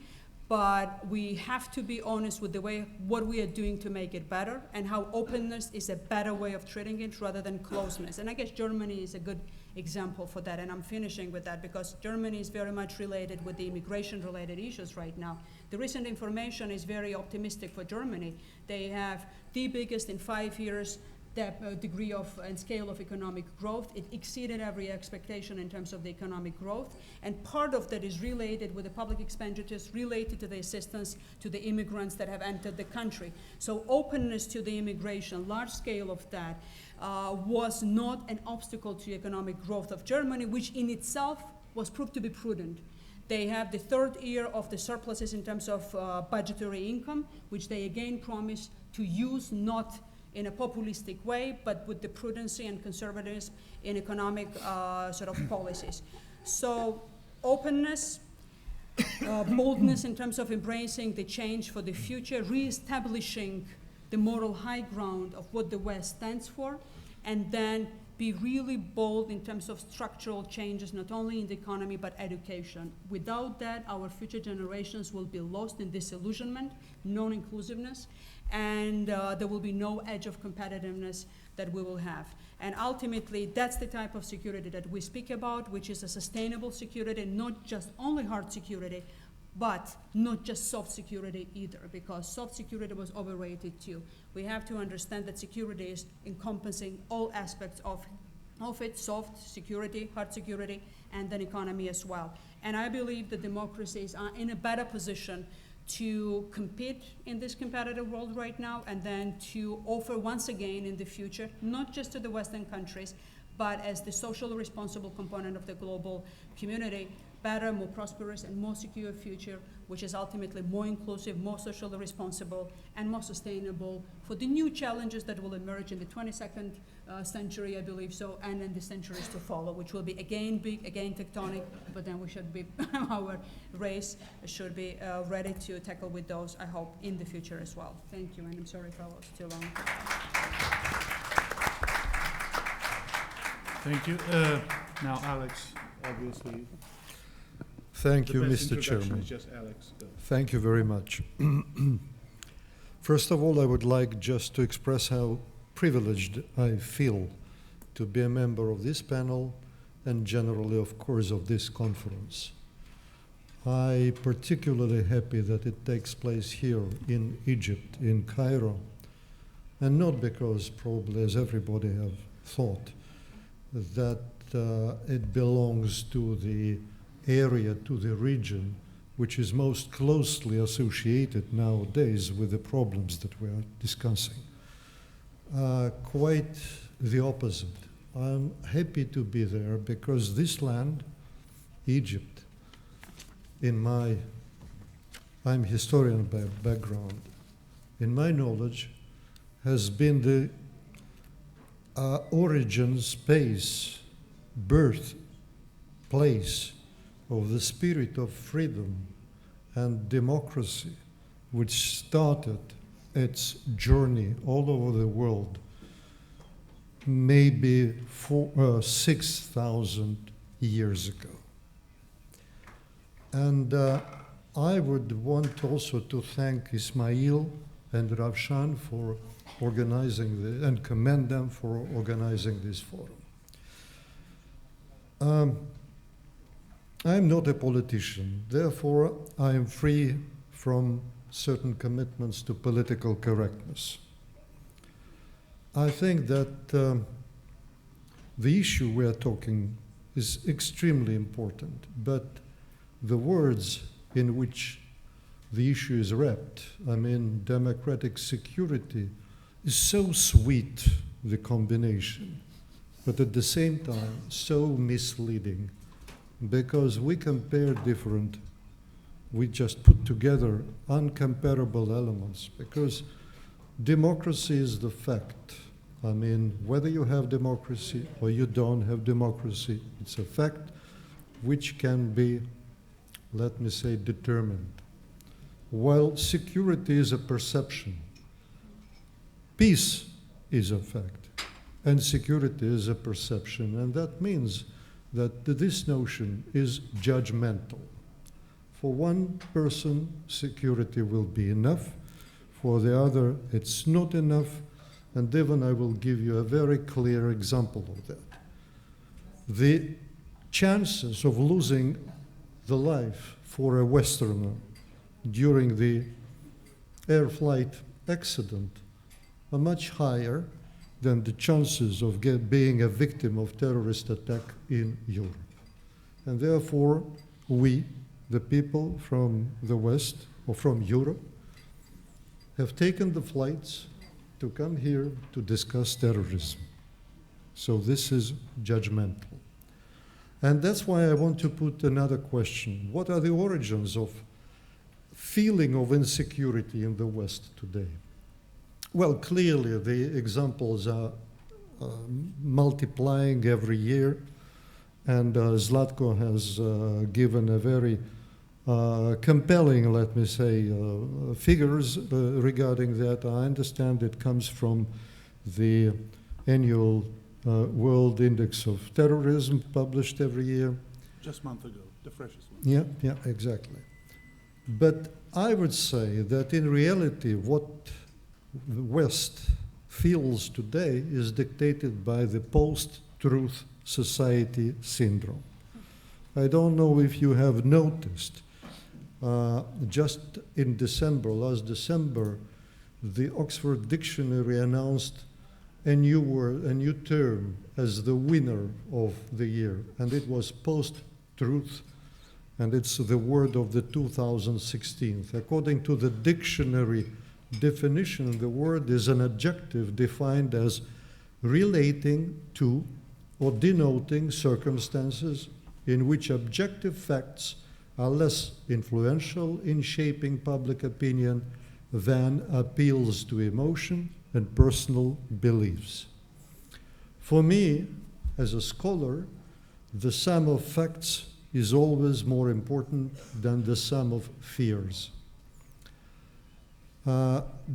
but we have to be honest with the way what we are doing to make it better and how openness is a better way of treating it rather than closeness. And I guess Germany is a good example for that, and I'm finishing with that because Germany is very much related with the immigration-related issues right now. The recent information is very optimistic for Germany. They have the biggest in 5 years degree of and scale of economic growth. It exceeded every expectation in terms of the economic growth, and part of that is related with the public expenditures related to the assistance to the immigrants that have entered the country. So openness to the immigration, large scale of that, was not an obstacle to economic growth of Germany, which in itself was proved to be prudent. They have the third year of the surpluses in terms of budgetary income, which they again promised to use not in a populistic way, but with the prudency and conservatism in economic sort of policies. So openness, boldness in terms of embracing the change for the future, reestablishing the moral high ground of what the West stands for, and then be really bold in terms of structural changes, not only in the economy, but education. Without that, our future generations will be lost in disillusionment, non-inclusiveness, and there will be no edge of competitiveness that we will have. And ultimately, that's the type of security that we speak about, which is a sustainable security, not just only hard security, but not just soft security either, because soft security was overrated too. We have to understand that security is encompassing all aspects of it, soft security, hard security, and then economy as well. And I believe that democracies are in a better position to compete in this competitive world right now, and then to offer once again in the future, not just to the Western countries, but as the socially responsible component of the global community, better, more prosperous, and more secure future, which is ultimately more inclusive, more socially responsible, and more sustainable for the new challenges that will emerge in the 22nd century, I believe so, and in the centuries to follow, which will be again big, again tectonic, but then we should be, our race should be ready to tackle with those, I hope, in the future as well. Thank you, and I'm sorry if I was too long. Thank you. Now, Alex, obviously. Thank you, The best Mr. introduction Chairman. is just Alex. Thank you very much. First of all, I would like just to express how privileged I feel to be a member of this panel and generally, of course, of this conference. I'm particularly happy that it takes place here in Egypt, in Cairo, and not because, probably as everybody have thought, that it belongs to the area, to the region, which is most closely associated nowadays with the problems that we are discussing. Quite the opposite. I'm happy to be there because this land, Egypt, I'm historian by background, in my knowledge, has been the origin space, birth place of the spirit of freedom and democracy, which started its journey all over the world maybe 6,000 years ago. And I would want also to thank Ismail and Ravshan for organizing and commend them for organizing this forum. I'm not a politician, therefore I am free from certain commitments to political correctness. I think that the issue we are talking is extremely important, but the words in which the issue is wrapped, I mean, democratic security, is so sweet, the combination. but at the same time so misleading, because we compare different, we just put together uncomparable elements, because democracy is the fact. I mean, whether you have democracy or you don't have democracy, it's a fact which can be, let me say, determined. While security is a perception, peace is a fact, and security is a perception, and that means that this notion is judgmental. For one person, security will be enough. For the other, it's not enough. And even I will give you a very clear example of that. The chances of losing the life for a Westerner during the air flight accident are much higher than the chances of being a victim of terrorist attack in Europe. And therefore, we, the people from the West or from Europe, have taken the flights to come here to discuss terrorism. So this is judgmental. And that's why I want to put another question. What are the origins of feeling of insecurity in the West today? Well, clearly the examples are multiplying every year, and Zlatko has given a very compelling, let me say, figures regarding that. I understand it comes from the annual World Index of Terrorism published every year. Just a month ago, the freshest one. Yeah, exactly. But I would say that in reality, what the West feels today is dictated by the post-truth society syndrome. I don't know if you have noticed, just in December, last December, the Oxford Dictionary announced a new word, a new term as the winner of the year, and it was post-truth, and it's the word of the 2016. According to the dictionary definition, the word is an adjective defined as relating to or denoting circumstances in which objective facts are less influential in shaping public opinion than appeals to emotion and personal beliefs. For me, as a scholar, the sum of facts is always more important than the sum of fears.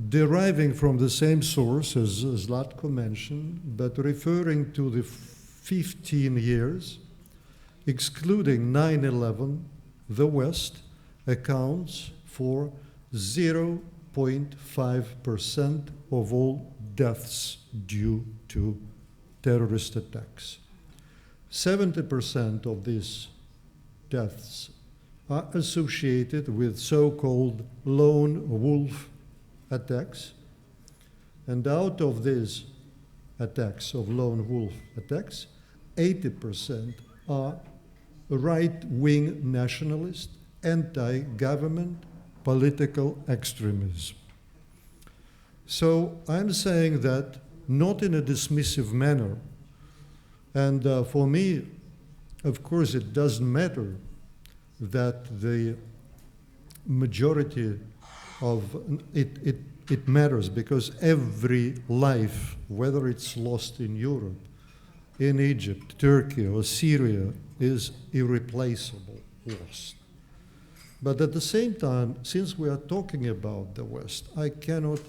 Deriving from the same source as Zlatko mentioned, but referring to the 15 years, excluding 9/11, the West accounts for 0.5% of all deaths due to terrorist attacks. 70% of these deaths are associated with so-called lone wolf attacks. And out of these attacks, of lone wolf attacks, 80% are right-wing nationalist, anti-government, political extremism. So I'm saying that not in a dismissive manner. And for me, of course, it doesn't matter that the majority of it matters, because every life, whether it's lost in Europe, in Egypt, Turkey, or Syria, is irreplaceable loss. But at the same time, since we are talking about the West, I cannot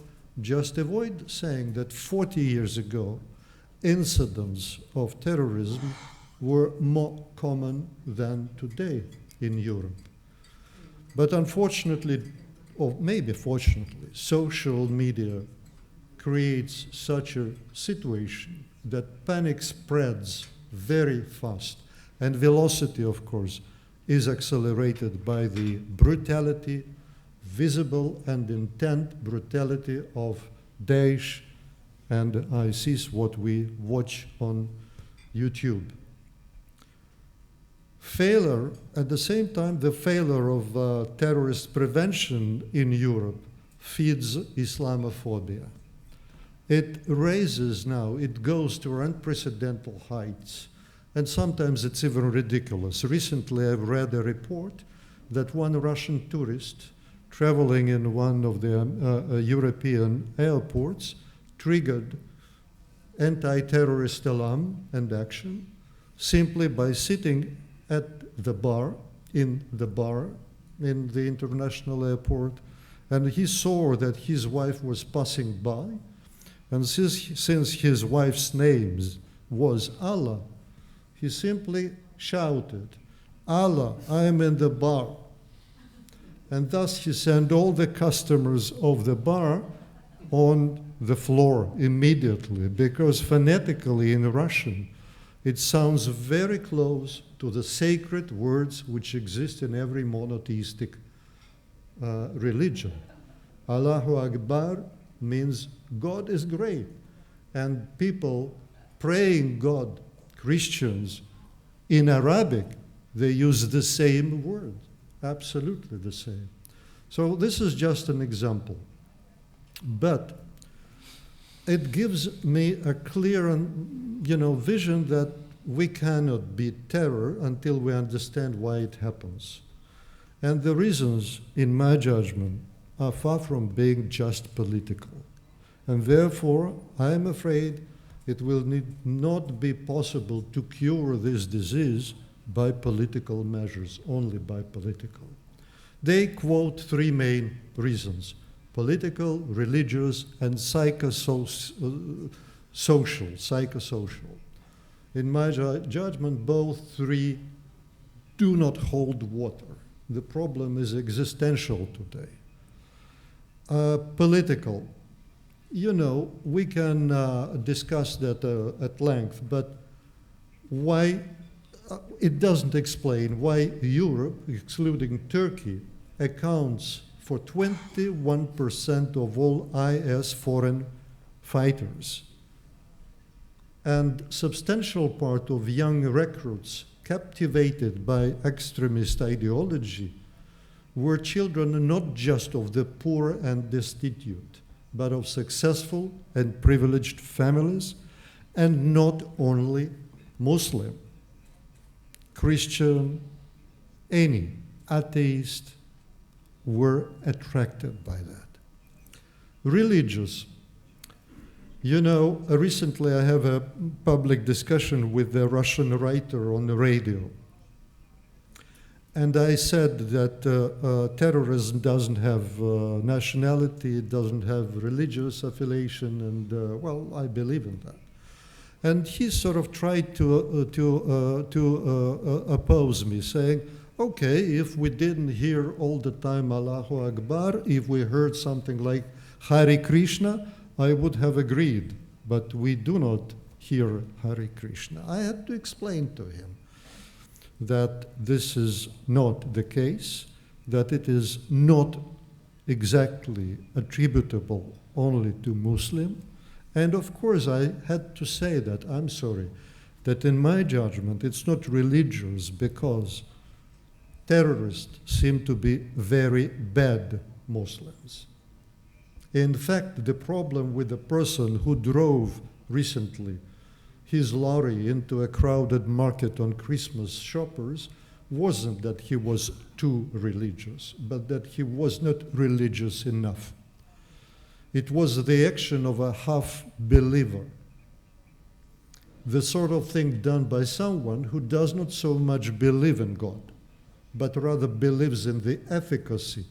just avoid saying that 40 years ago, incidents of terrorism were more common than today in Europe. But unfortunately, or maybe fortunately, social media creates such a situation that panic spreads very fast. And velocity, of course, is accelerated by the brutality, visible and intent brutality of Daesh and ISIS, what we watch on YouTube. Failure, at the same time, the failure of terrorist prevention in Europe feeds Islamophobia. it raises now, it goes to unprecedented heights. And sometimes it's even ridiculous. Recently, I've read a report that one Russian tourist traveling in one of the European airports triggered anti-terrorist alarm and action simply by sitting at the bar in the international airport, and he saw that his wife was passing by, and since his wife's name was Allah, he simply shouted, "Allah, I am in the bar." And thus he sent all the customers of the bar on the floor immediately, because phonetically in Russian, it sounds very close to the sacred words which exist in every monotheistic religion. Allahu Akbar means God is great. And people praying God, Christians, in Arabic, they use the same word, absolutely the same. So this is just an example. But it gives me a clear vision that we cannot beat terror until we understand why it happens. And the reasons, in my judgment, are far from being just political. And therefore, I am afraid it will not be possible to cure this disease by political measures, only by political. They quote three main reasons: political, religious, and psychosocial. In my judgment, both three do not hold water. The problem is existential today. Political. We can discuss that at length, but why it doesn't explain why Europe, excluding Turkey, accounts for 21% of all IS foreign fighters. And substantial part of young recruits captivated by extremist ideology were children not just of the poor and destitute, but of successful and privileged families, and not only Muslim, Christian, any atheist were attracted by that. Religious. Recently I have a public discussion with a Russian writer on the radio. And I said that terrorism doesn't have nationality, it doesn't have religious affiliation, and I believe in that. And he sort of tried to oppose me, saying, okay, if we didn't hear all the time Allahu Akbar, if we heard something like Hare Krishna, I would have agreed, but we do not hear Hare Krishna. I had to explain to him that this is not the case, that it is not exactly attributable only to Muslim. And of course, I had to say that, I'm sorry, that in my judgment, it's not religious, because terrorists seem to be very bad Muslims. In fact, the problem with the person who drove recently his lorry into a crowded market on Christmas shoppers wasn't that he was too religious, but that he was not religious enough. It was the action of a half-believer, the sort of thing done by someone who does not so much believe in God, but rather believes in the efficacy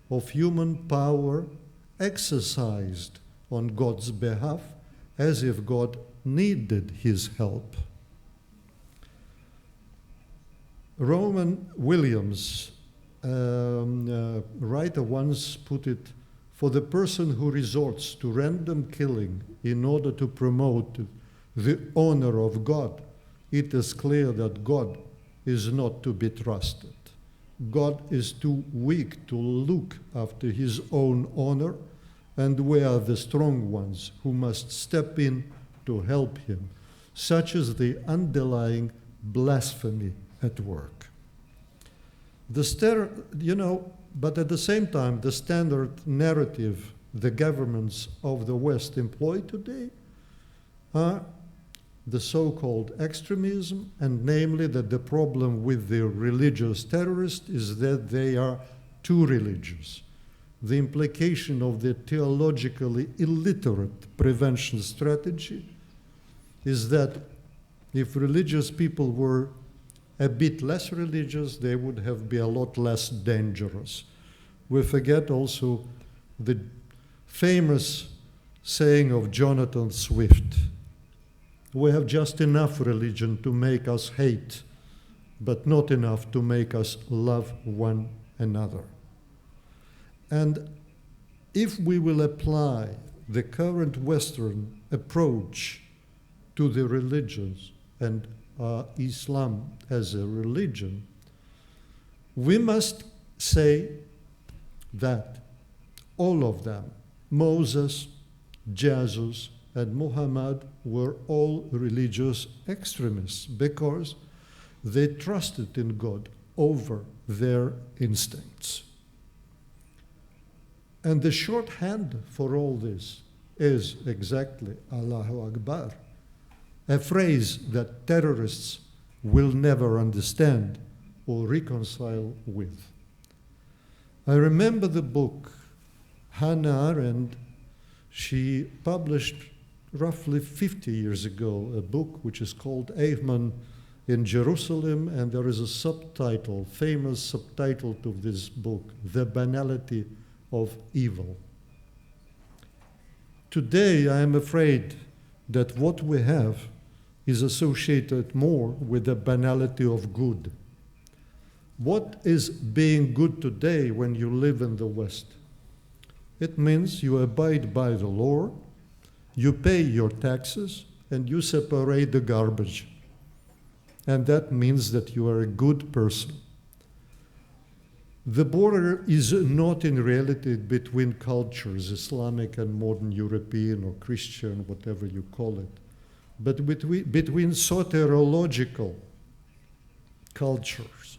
of human power exercised on God's behalf, as if God needed his help. Rowan Williams, writer, once put it, for the person who resorts to random killing in order to promote the honor of God, it is clear that God is not to be trusted. God is too weak to look after his own honor, and we are the strong ones who must step in to help him, such as the underlying blasphemy at work. But at the same time, the standard narrative the governments of the West employ today are the so-called extremism, and namely that the problem with the religious terrorists is that they are too religious. The implication of the theologically illiterate prevention strategy is that if religious people were a bit less religious, they would have been a lot less dangerous. We forget also the famous saying of Jonathan Swift: we have just enough religion to make us hate, but not enough to make us love one another. And if we will apply the current Western approach to the religions and Islam as a religion, we must say that all of them, Moses, Jesus, and Muhammad, were all religious extremists because they trusted in God over their instincts. And the shorthand for all this is exactly Allahu Akbar, a phrase that terrorists will never understand or reconcile with. I remember the book Hannah Arendt, she published roughly 50 years ago a book which is called Eichmann in Jerusalem, and there is a subtitle, famous subtitle to this book, The Banality of Evil. Today, I am afraid that what we have is associated more with the banality of good. What is being good today when you live in the West? It means you abide by the law, you pay your taxes, and you separate the garbage. And that means that you are a good person. The border is not in reality between cultures, Islamic and modern European or Christian, whatever you call it, but between soteriological cultures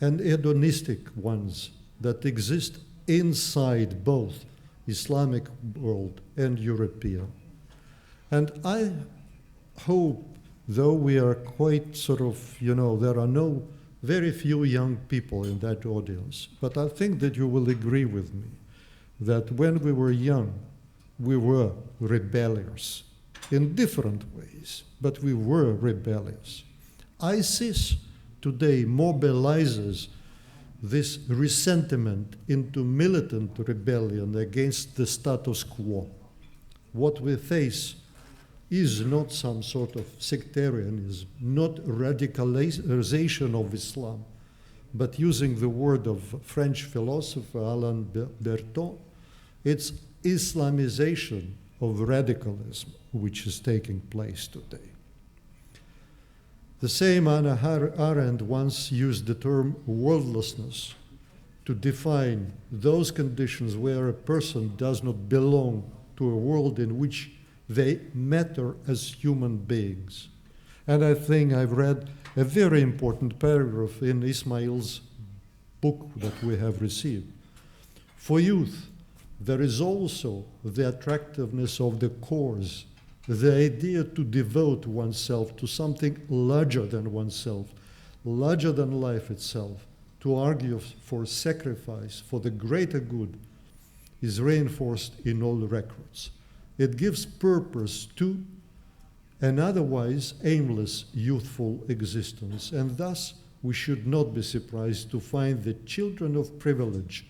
and hedonistic ones that exist inside both Islamic world and European. And I hope, though we are quite sort of, there are very few young people in that audience, but I think that you will agree with me that when we were young, we were rebellious in different ways, but we were rebellious. ISIS today mobilizes this resentment into militant rebellion against the status quo. What we face is not some sort of sectarianism, not radicalization of Islam, but using the word of French philosopher Alain Berton, it's Islamization of radicalism, which is taking place today. The same Hannah Arendt once used the term worldlessness to define those conditions where a person does not belong to a world in which they matter as human beings. And I think I've read a very important paragraph in Ismail's book that we have received. For youth, there is also the attractiveness of the cause, the idea to devote oneself to something larger than oneself, larger than life itself, to argue for sacrifice, for the greater good, is reinforced in all records. It gives purpose to an otherwise aimless youthful existence, and thus we should not be surprised to find that children of privilege,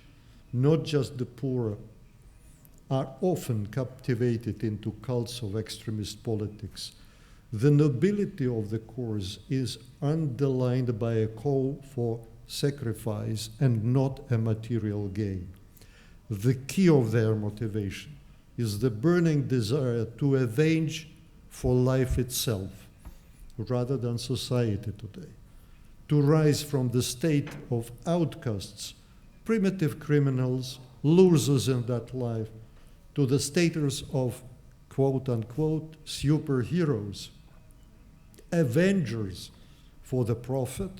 not just the poor, are often captivated into cults of extremist politics. The nobility of the cause is underlined by a call for sacrifice and not a material gain. The key of their motivation is the burning desire to avenge for life itself rather than society today, to rise from the state of outcasts, primitive criminals, losers in that life, to the status of quote-unquote superheroes, avengers for the prophet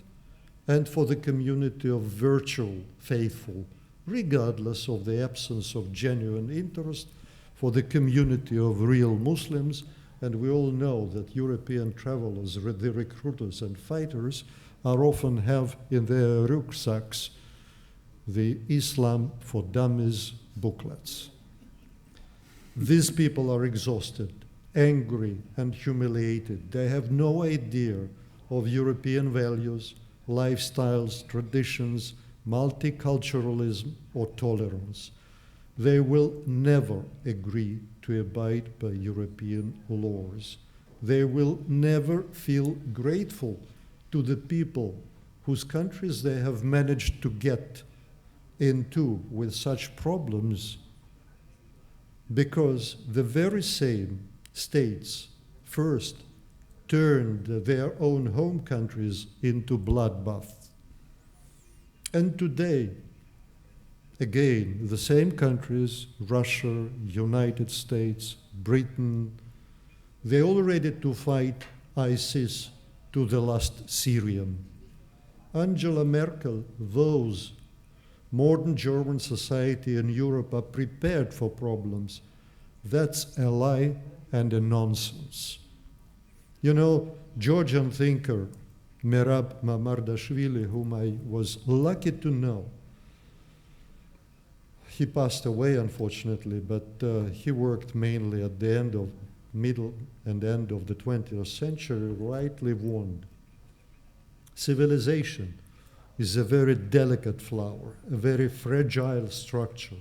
and for the community of virtual, faithful regardless of the absence of genuine interest for the community of real Muslims. And we all know that European travelers, the recruiters and fighters, are often have in their rucksacks the Islam for Dummies booklets. These people are exhausted, angry, and humiliated. They have no idea of European values, lifestyles, traditions, multiculturalism, or tolerance. They will never agree to abide by European laws. They will never feel grateful to the people whose countries they have managed to get into with such problems, because the very same states first turned their own home countries into bloodbath. And today, again, the same countries, Russia, United States, Britain, they're all ready to fight ISIS to the last Syrian. Angela Merkel vows modern German society and Europe are prepared for problems. That's a lie and a nonsense. You know, Georgian thinker Merab Mamardashvili, whom I was lucky to know, he passed away, unfortunately, but he worked mainly at the end of middle and end of the 20th century, rightly warned. Civilization is a very delicate flower, a very fragile structure.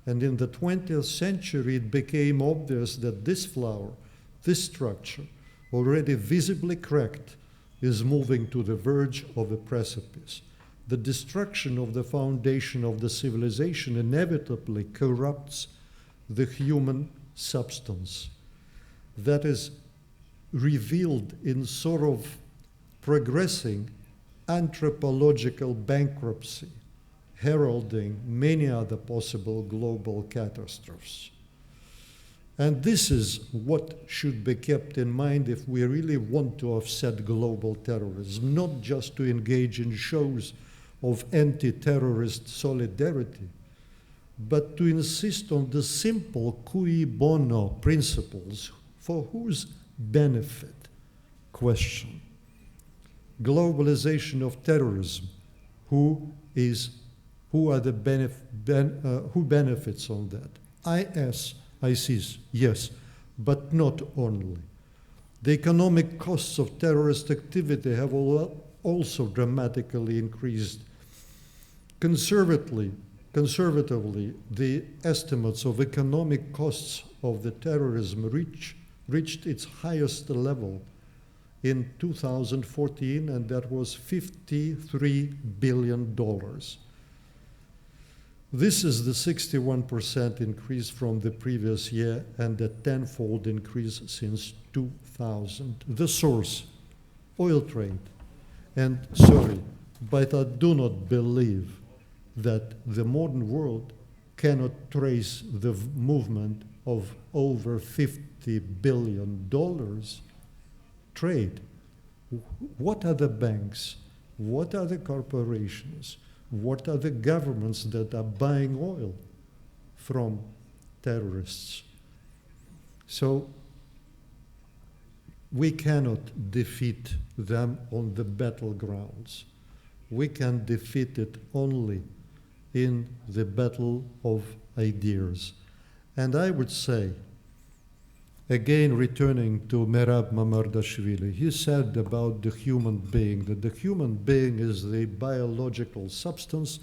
And in the 20th century, it became obvious that this flower, this structure, already visibly cracked, is moving to the verge of a precipice. The destruction of the foundation of the civilization inevitably corrupts the human substance. That is revealed in sort of progressing anthropological bankruptcy, heralding many other possible global catastrophes. And this is what should be kept in mind if we really want to offset global terrorism, not just to engage in shows of anti-terrorist solidarity, but to insist on the simple cui bono principles for whose benefit question. Globalization of terrorism, who benefits on that? ISIS, yes, but not only. The economic costs of terrorist activity have also dramatically increased. Conservatively, the estimates of economic costs of the terrorism reached its highest level in 2014, and that was $53 billion. This is the 61% increase from the previous year and a tenfold increase since 2000. The source, oil trade. And sorry, but I do not believe that the modern world cannot trace the movement of over $50 billion trade. What are the banks? What are the corporations? What are the governments that are buying oil from terrorists? So we cannot defeat them on the battlegrounds. We can defeat it only in the battle of ideas. And I would say, again returning to Merab Mamardashvili, he said about the human being, that the human being is the biological substance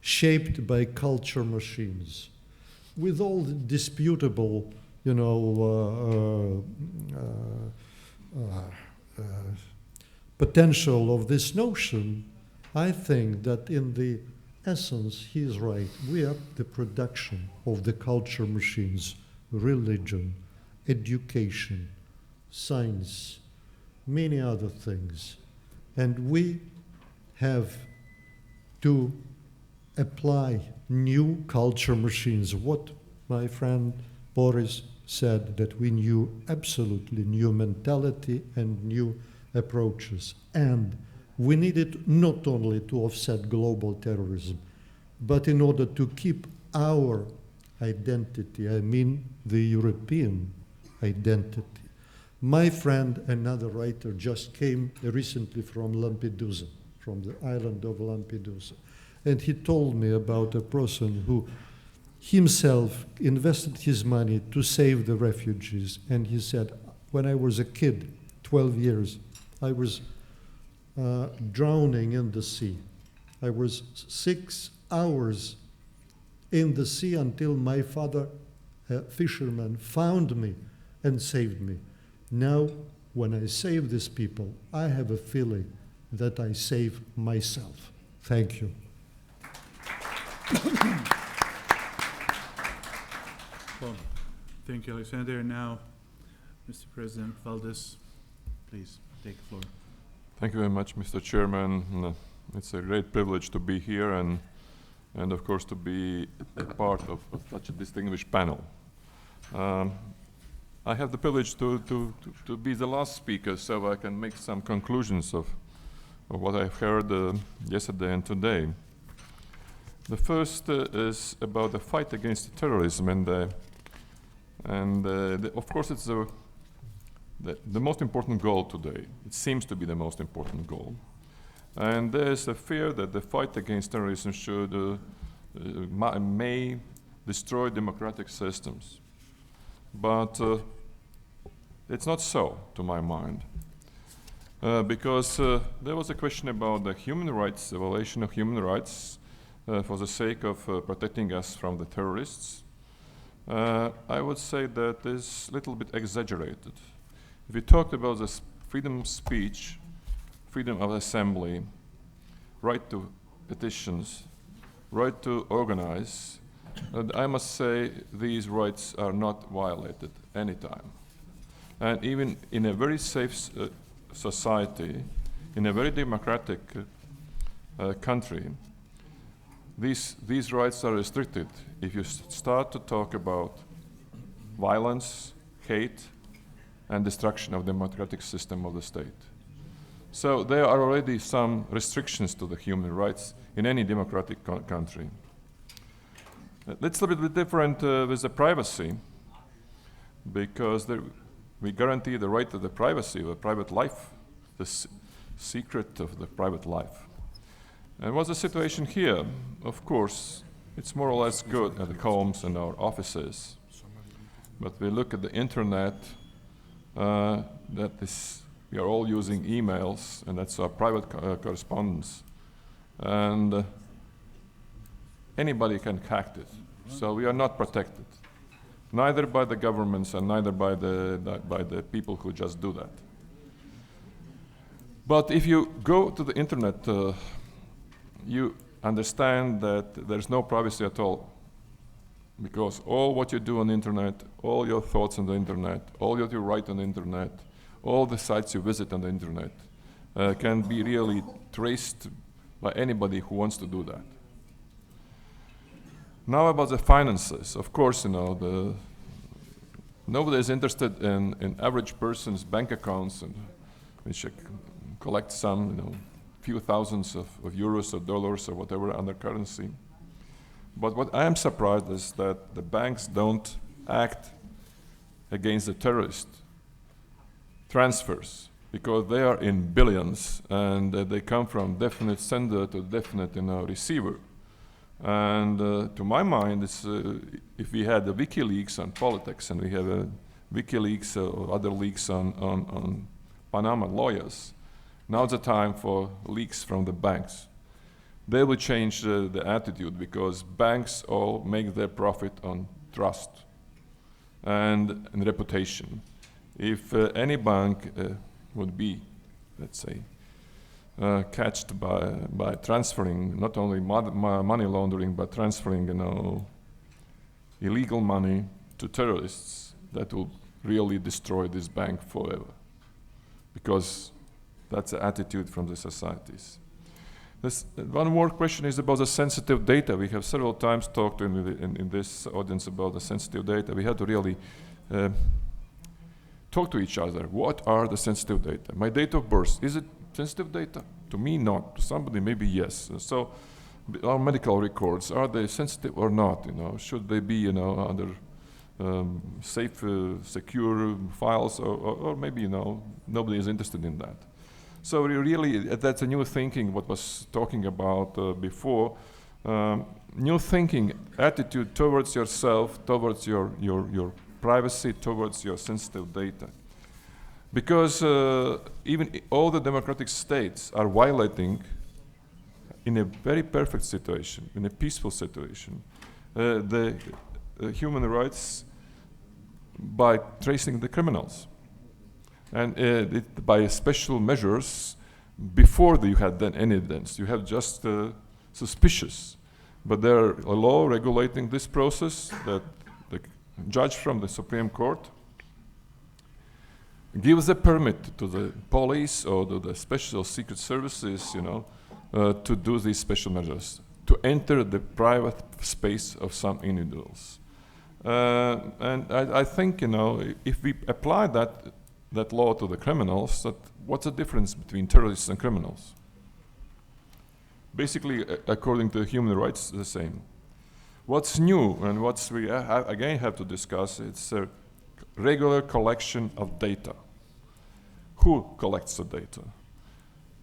shaped by culture machines. With all the disputable, potential of this notion, I think that in the essence, he is right. We are the production of the culture machines, religion, education, science, many other things. And we have to apply new culture machines. What my friend Boris said, that we knew absolutely new mentality and new approaches. And we need it not only to offset global terrorism, But in order to keep our identity, I mean the European identity. My friend, another writer, just came recently from Lampedusa, from the island of Lampedusa. And he told me about a person who himself invested his money to save the refugees. And he said, when I was a kid, 12 years, I was drowning in the sea. I was 6 hours in the sea until my father, a fisherman, found me and saved me. Now, when I save these people, I have a feeling that I save myself. Thank you. Well, thank you, Alexander. Now, Mr. President Valdez, please take the floor. Thank you very much, Mr. Chairman. It's a great privilege to be here and of course to be a part of such a distinguished panel. I have the privilege to be the last speaker, so I can make some conclusions of what I've heard yesterday and today. The first is about the fight against terrorism, and of course it's the most important goal today. It seems to be the most important goal. And there's a fear that the fight against terrorism may destroy democratic systems. But it's not so, to my mind, because there was a question about the human rights, the violation of human rights for the sake of protecting us from the terrorists. I would say that is a little bit exaggerated. If we talked about the freedom of speech, freedom of assembly, right to petitions, right to organize, and I must say these rights are not violated anytime. And even in a very safe society, in a very democratic country, these rights are restricted if you start to talk about violence, hate, and destruction of the democratic system of the state. So there are already some restrictions to the human rights in any democratic country. It's a little bit different with the privacy, because we guarantee the right to the privacy of the private life, the secret of the private life. And what's the situation here? Of course, it's more or less good at the homes and our offices. But we look at the internet, we are all using emails, and that's our private correspondence. And anybody can hack it. So we are not protected, neither by the governments and neither by the people who just do that. But if you go to the internet, you understand that there's no privacy at all, because all what you do on the internet, all your thoughts on the internet, all what you write on the internet, all the sites you visit on the internet can be really traced by anybody who wants to do that. Now about the finances. Of course, nobody is interested in average person's bank accounts, and which collect some, few thousands of euros or dollars or whatever other currency. But what I am surprised is that the banks don't act against the terrorist transfers, because they are in billions and they come from definite sender to definite receiver. And to my mind, it's, if we had the WikiLeaks on politics and we have a WikiLeaks or other leaks on Panama lawyers, now's the time for leaks from the banks. They will change the attitude, because banks all make their profit on trust and reputation. If any bank would be, let's say, catched by transferring not only money laundering, but transferring illegal money to terrorists, that will really destroy this bank forever, because that's the attitude from the societies. One more question is about the sensitive data. We have several times talked in this audience about the sensitive data. We have to really talk to each other. What are the sensitive data? My date of birth, is it sensitive data? To me, not. To somebody, maybe yes. So our medical records, are they sensitive or not? Should they be, under safe, secure files, or maybe, nobody is interested in that. So really, that's a new thinking. What was talking about before, new thinking, attitude towards yourself, towards your privacy, towards your sensitive data. Because even all the democratic states are violating, in a very perfect situation, in a peaceful situation, the human rights by tracing the criminals. And by special measures, before you had done any evidence, you have just suspicious. But there are a law regulating this process that the judge from the Supreme Court gives a permit to the police or to the special secret services, to do these special measures, to enter the private space of some individuals. And I think, if we apply that law to the criminals, what's the difference between terrorists and criminals? Basically, according to human rights, the same. What's new and what we again have to discuss, it's a regular collection of data. Who collects the data?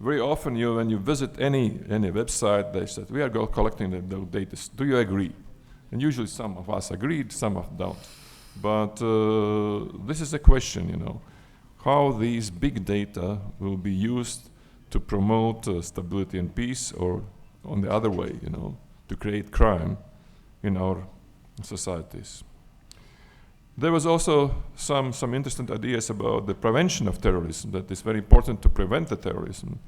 Very often, when you visit any website, they said, we are collecting the data. Do you agree? And usually some of us agreed, some of don't. But this is a question, how these big data will be used to promote stability and peace, or on the other way, to create crime in our societies. There was also some interesting ideas about the prevention of terrorism, that it's very important to prevent the terrorism.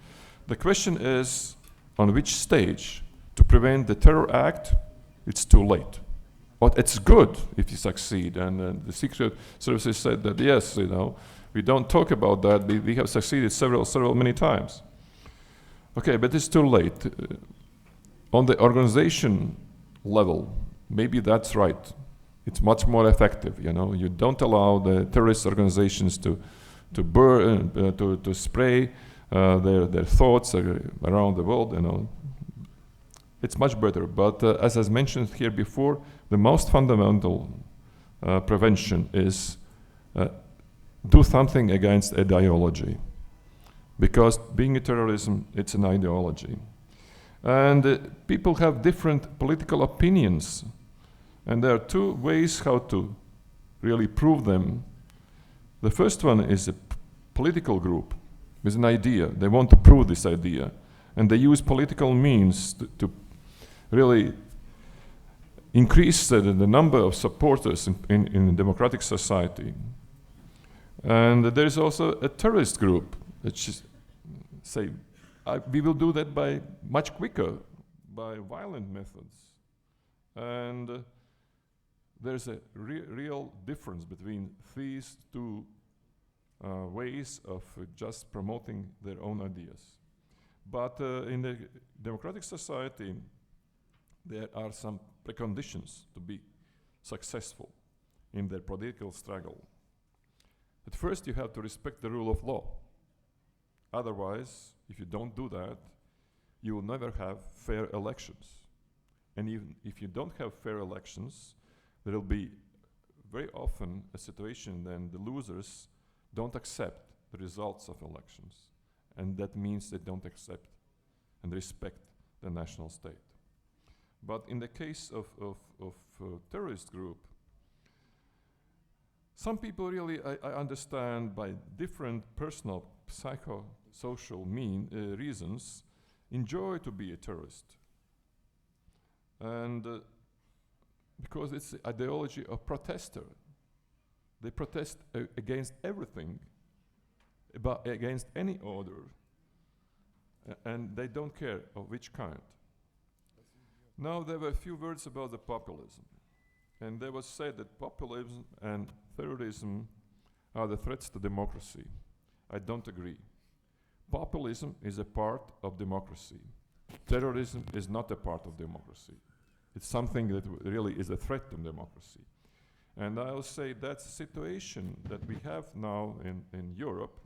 The question is, on which stage to prevent the terror act, it's too late. But it's good if you succeed, and the secret services said that yes, we don't talk about that, we have succeeded many times. Okay, but it's too late. On the organization level, maybe that's right. It's much more effective, You don't allow the terrorist organizations to burn, to spray their thoughts around the world, It's much better. But as I mentioned here before, the most fundamental prevention is do something against ideology. Because being a terrorism, it's an ideology. And people have different political opinions. And there are two ways how to really prove them. The first one is a political group with an idea. They want to prove this idea. And they use political means to really increase the number of supporters in a democratic society. And there is also a terrorist group that say, we will do that by much quicker, by violent methods. And there's a real difference between these two ways of just promoting their own ideas. But in the democratic society, there are some preconditions to be successful in their political struggle. At first, you have to respect the rule of law. Otherwise, if you don't do that, you will never have fair elections. And even if you don't have fair elections, there will be very often a situation then the losers don't accept the results of elections. And that means they don't accept and respect the national state. But in the case of terrorist group, some people really, I understand, by different personal, psychosocial reasons, enjoy to be a terrorist. And because it's the ideology of protester. They protest against everything, against any order, and they don't care of which kind. Now there were a few words about the populism. And there was said that populism and terrorism are the threats to democracy. I don't agree. Populism is a part of democracy. Terrorism is not a part of democracy. It's something that really is a threat to democracy. And I'll say that's a situation that we have now in Europe,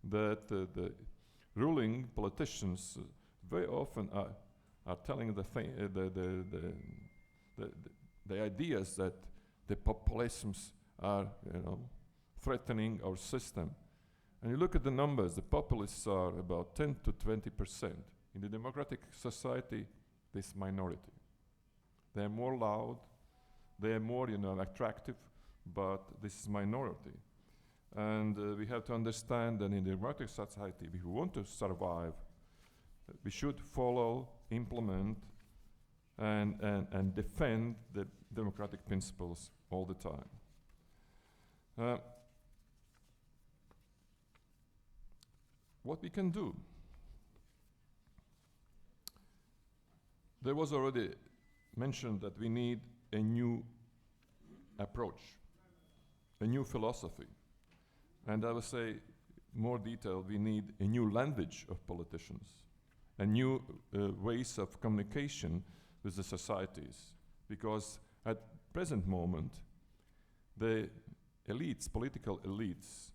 that the ruling politicians very often are are telling the ideas that the populisms are, threatening our system. And you look at the numbers, the populists are about 10 to 20%. In the democratic society, this minority. They are more loud, they are more, attractive, but this is minority. And we have to understand that in the democratic society, if we want to survive, we should follow, implement, and defend the democratic principles all the time. What we can do? There was already mentioned that we need a new approach, a new philosophy. And I would say, more detailed, we need a new language of politicians, a new ways of communication with the societies. Because at present moment, the elites, political elites,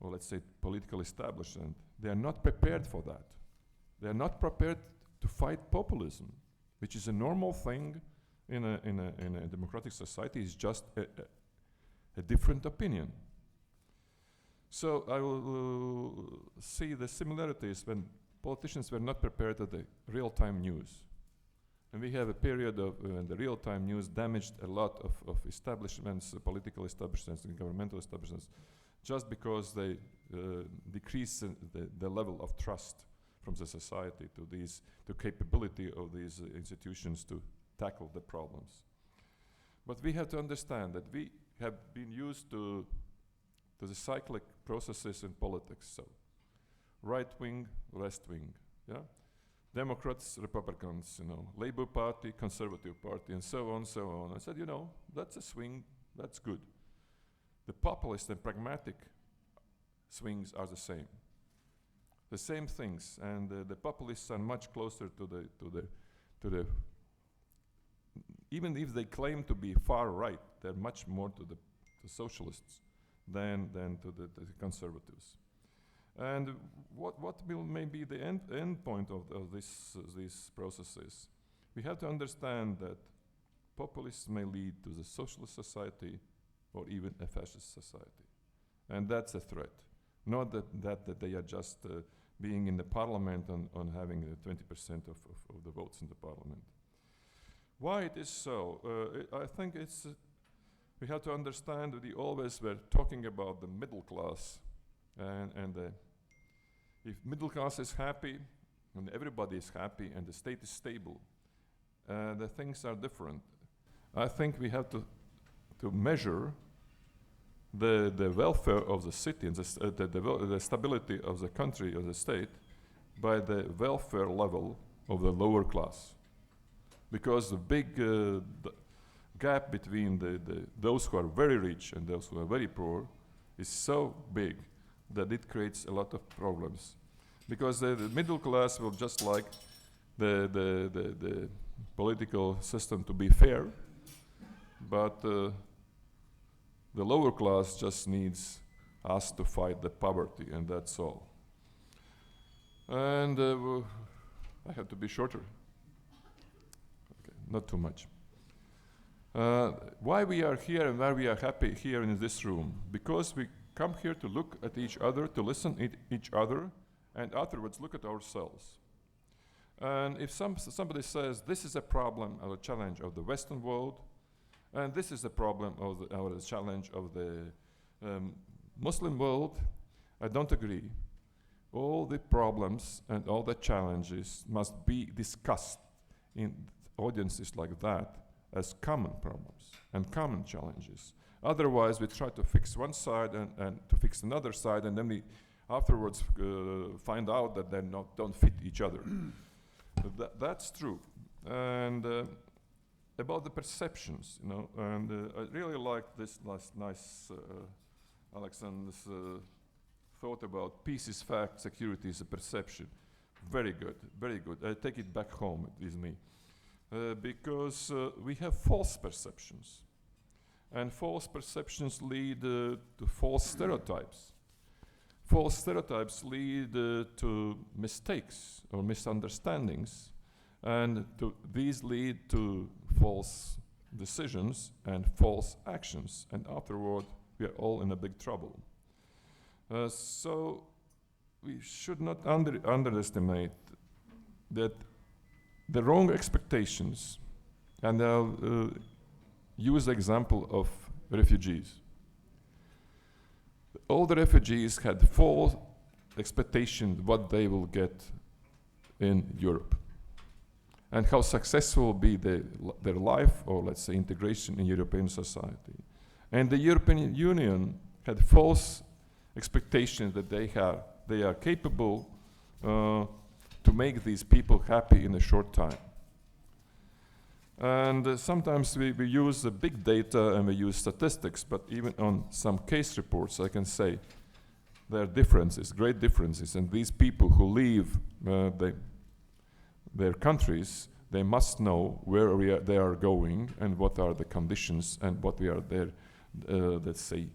or let's say political establishment, they are not prepared for that. They are not prepared to fight populism, which is a normal thing in a democratic society. It's just a different opinion. So I will see the similarities when politicians were not prepared at the real-time news. And we have a period of when the real-time news damaged a lot of establishments, political establishments and governmental establishments, just because they decrease the level of trust from the society to capability of these institutions to tackle the problems. But we have to understand that we have been used to the cyclic processes in politics. So, right wing, left wing, yeah, Democrats, Republicans, Labour Party, Conservative Party, and so on, so on. I said, that's a swing, that's good. The populist and pragmatic swings are the same things, and the populists are much closer to the even if they claim to be far right, they're much more to the socialists than to the conservatives. And what will maybe the end point of these processes? We have to understand that populists may lead to the socialist society or even a fascist society. And that's a threat. Not that they are just being in the parliament on having 20% of the votes in the parliament. Why it is so? I think we have to understand that we always were talking about the middle class, and if middle class is happy, and everybody is happy, and the state is stable, the things are different. I think we have to measure the welfare of the city and the stability of the country or the state by the welfare level of the lower class. Because the big gap between those who are very rich and those who are very poor is so big that it creates a lot of problems. Because the middle class will just like the political system to be fair, but the lower class just needs us to fight the poverty, and that's all. And I have to be shorter. Okay, not too much. Why we are here and why we are happy here in this room? Because we come here to look at each other, to listen to each other, and afterwards look at ourselves. And if somebody says this is a problem or a challenge of the Western world, and this is the problem or the challenge of the Muslim world, I don't agree. All the problems and all the challenges must be discussed in audiences like that as common problems and common challenges. Otherwise, we try to fix one side and to fix another side, and then we afterwards find out that they don't fit each other. That's true. And about the perceptions, and I really like this nice Alexander's thought about peace is fact, security is a perception. Very good, very good. I take it back home with me. Because we have false perceptions. And false perceptions lead to false stereotypes. False stereotypes lead to mistakes or misunderstandings. And these lead to false decisions and false actions, and afterward we are all in a big trouble. So we should not underestimate that the wrong expectations, and I'll use the example of refugees. All the refugees had false expectations what they will get in Europe, and how successful will be their life, or let's say integration in European society. And the European Union had false expectations that they are capable to make these people happy in a short time. And sometimes we use big data and we use statistics, but even on some case reports I can say there are differences, great differences, and these people who leave their countries, they must know where they are going and what are the conditions and what we are there, let's say,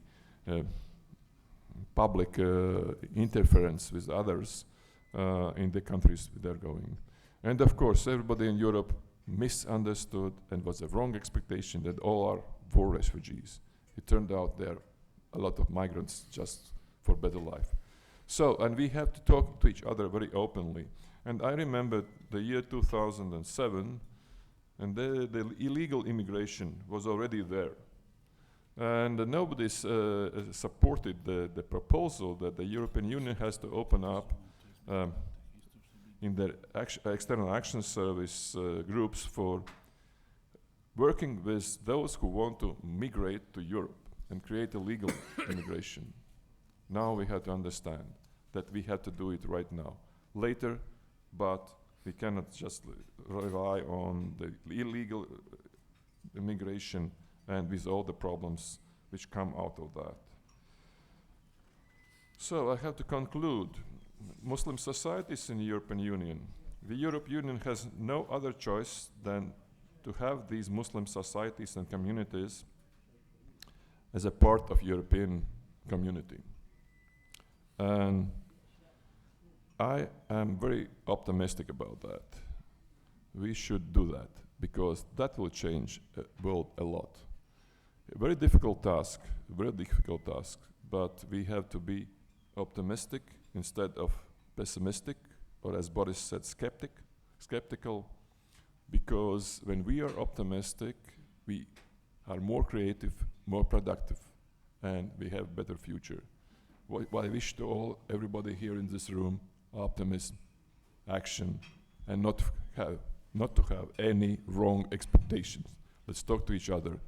public interference with others in the countries they're going. And of course, everybody in Europe misunderstood and was a wrong expectation that all are war refugees. It turned out there are a lot of migrants just for better life. So, and we have to talk to each other very openly. And I remember the year 2007, and the illegal immigration was already there. And nobody supported the proposal that the European Union has to open up in their external action service groups for working with those who want to migrate to Europe and create a legal immigration. Now we have to understand that we have to do it right now. Later, but we cannot just rely on the illegal immigration and with all the problems which come out of that. So I have to conclude. Muslim societies in the European Union. The European Union has no other choice than to have these Muslim societies and communities as a part of European community. And I am very optimistic about that. We should do that because that will change the world a lot. A very difficult task, but we have to be optimistic instead of pessimistic, or as Boris said, skeptical, because when we are optimistic, we are more creative, more productive, and we have a better future. What I wish to everybody here in this room, optimism, action, and not to have any wrong expectations. Let's talk to each other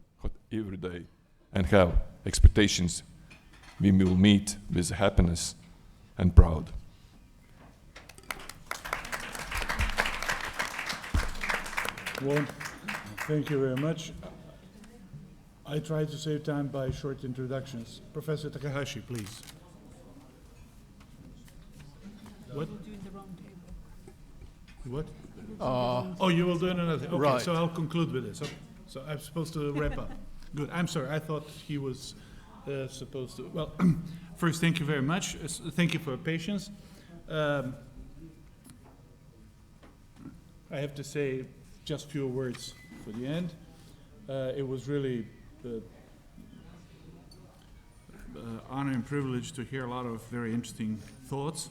every day and have expectations we will meet with happiness and proud. Well, thank you very much. I try to save time by short introductions. Professor Takahashi, please. What? What? Oh, you will do another thing. Okay, Right. so I'll conclude with this. Okay. So I'm supposed to wrap up. Good. I'm sorry. I thought he was supposed to. Well, first, thank you very much. Thank you for your patience. I have to say just few words for the end. It was really honor and privilege to hear a lot of very interesting thoughts.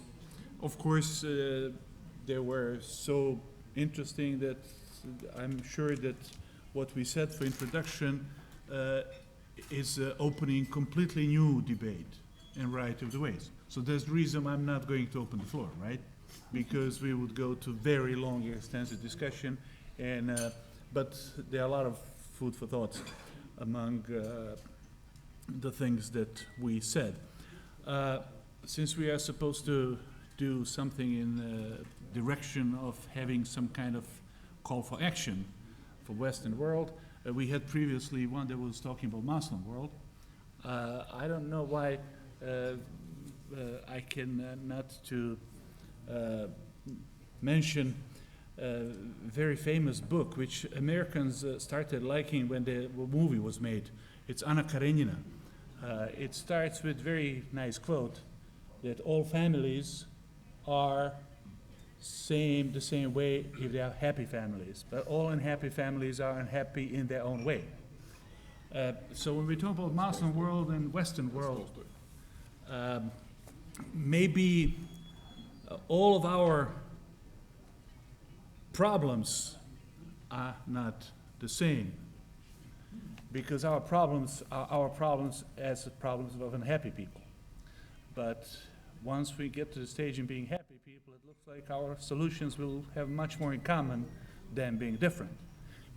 Of course, they were so interesting that I'm sure that what we said for introduction is opening completely new debate in a variety of the ways. So there's the reason I'm not going to open the floor, right? Because we would go to very long, extensive discussion, and but there are a lot of food for thought among the things that we said. Since we are supposed to do something in the direction of having some kind of call for action for Western world, we had previously one that was talking about Muslim world. I don't know why I can not to mention a very famous book which Americans started liking when the movie was made. It's Anna Karenina. It starts with very nice quote that all families are the same way if they are happy families. But all unhappy families are unhappy in their own way. So when we talk about Muslim world and Western world, maybe all of our problems are not the same, because our problems are our problems as the problems of unhappy people. But once we get to the stage in being happy people, it looks like our solutions will have much more in common than being different.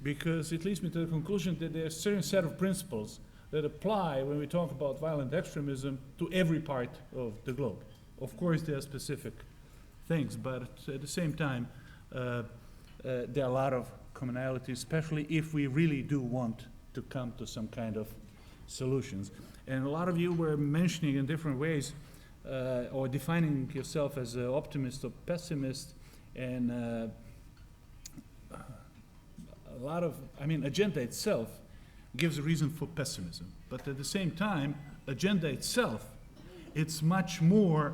Because it leads me to the conclusion that there's a certain set of principles that apply when we talk about violent extremism to every part of the globe. Of course, there are specific things, but at the same time, there are a lot of commonalities, especially if we really do want to come to some kind of solutions. And a lot of you were mentioning in different ways, or defining yourself as an optimist or pessimist, and a lot of, agenda itself gives a reason for pessimism. But at the same time, agenda itself, it's much more,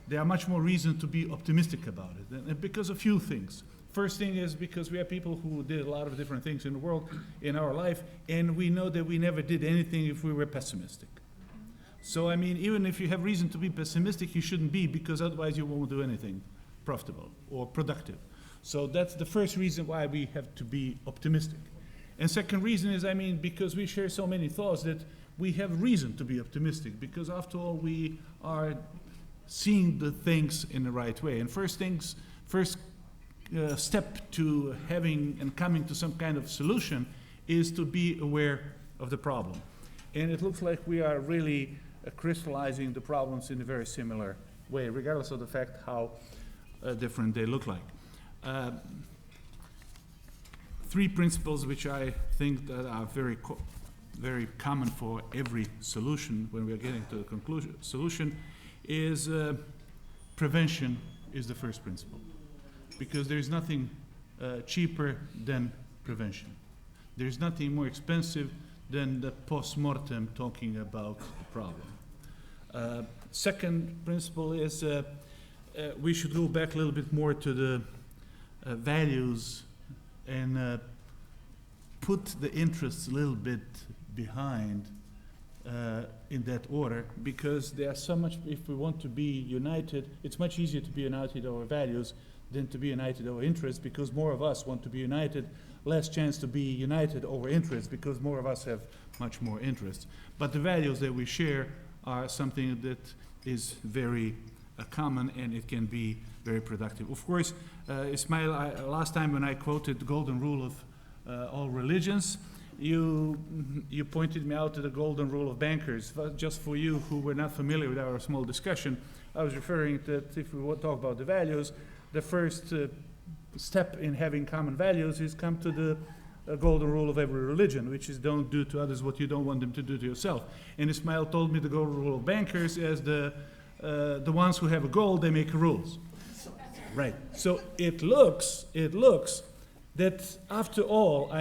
there are much more reasons to be optimistic about it, and because of a few things. First thing is because we are people who did a lot of different things in the world, in our life, and we know that we never did anything if we were pessimistic. So, even if you have reason to be pessimistic, you shouldn't be, because otherwise you won't do anything profitable or productive. So that's the first reason why we have to be optimistic. And second reason is, because we share so many thoughts that we have reason to be optimistic, because after all, we are seeing the things in the right way. And first step to having and coming to some kind of solution is to be aware of the problem. And it looks like we are really crystallizing the problems in a very similar way, regardless of the fact how different they look like. Three principles which I think that are very common for every solution when we are getting to the solution is prevention is the first principle. Because there's nothing cheaper than prevention. There's nothing more expensive than the post-mortem talking about the problem. Second principle is we should go back a little bit more to the values and put the interests a little bit behind in that order, because there's so much, if we want to be united, it's much easier to be united over values than to be united over interests, because more of us want to be united, less chance to be united over interests, because more of us have much more interests. But the values that we share are something that is very common, and it can be very productive. Of course, Ismail, last time when I quoted the golden rule of all religions, you pointed me out to the golden rule of bankers. Just for you who were not familiar with our small discussion, I was referring that if we talk about the values, the first step in having common values is come to the golden rule of every religion, which is don't do to others what you don't want them to do to yourself. And Ismail told me the golden rule of bankers as the ones who have a goal, they make rules. Right. So it looks that after all,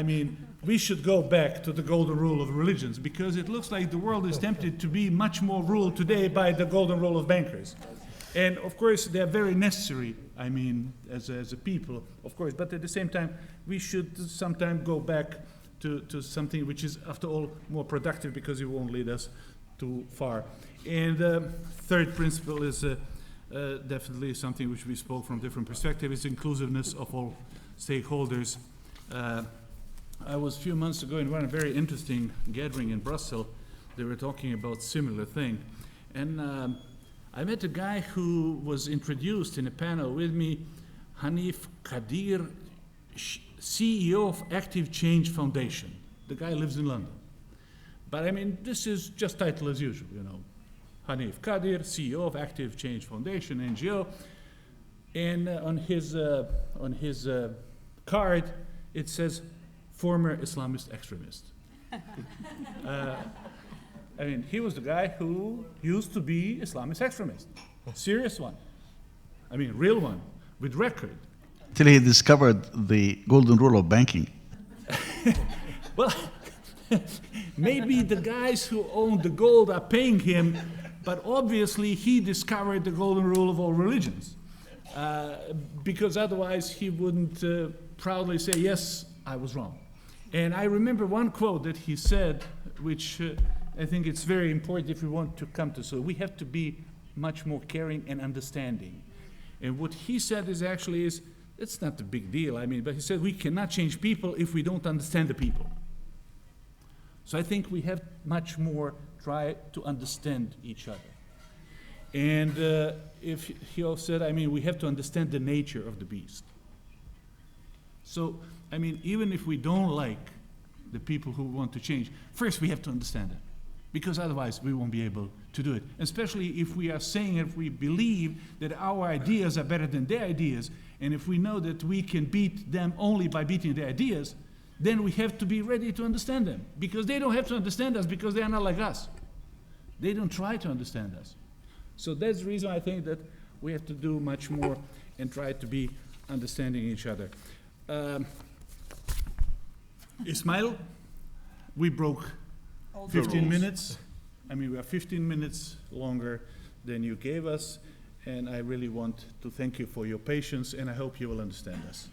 we should go back to the golden rule of religions, because it looks like the world is tempted to be much more ruled today by the golden rule of bankers. And of course, they are very necessary, as a people, of course, but at the same time, we should sometimes go back to something which is, after all, more productive, because it won't lead us too far. And third principle is definitely something which we spoke from different perspectives, is inclusiveness of all stakeholders. I was a few months ago in one very interesting gathering in Brussels. They were talking about similar thing. And I met a guy who was introduced in a panel with me, Hanif Kadir, CEO of Active Change Foundation. The guy lives in London. But this is just title as usual, Hanif Kadir, CEO of Active Change Foundation, NGO. And on his card, it says, former Islamist extremist. He was the guy who used to be Islamist extremist. Serious one. Real one, with record. Till he discovered the golden rule of banking. Well, maybe the guys who own the gold are paying him, but obviously he discovered the golden rule of all religions. because otherwise he wouldn't proudly say, yes, I was wrong. And I remember one quote that he said, which I think it's very important if we want to come to, so we have to be much more caring and understanding. And what he said is actually is, it's not a big deal, I mean, but he said we cannot change people if we don't understand the people. So I think we have much more try to understand each other. And if he also said, I mean, we have to understand the nature of the beast. So, I mean, even if we don't like the people who want to change, first we have to understand them, because otherwise we won't be able to do it. Especially if we are saying, if we believe that our ideas are better than their ideas, and if we know that we can beat them only by beating their ideas, then we have to be ready to understand them, because they don't have to understand us because they are not like us. They don't try to understand us. So that's the reason I think that we have to do much more and try to be understanding each other. Ismail, we broke 15 minutes. I mean, we are 15 minutes longer than you gave us, and I really want to thank you for your patience, and I hope you will understand us.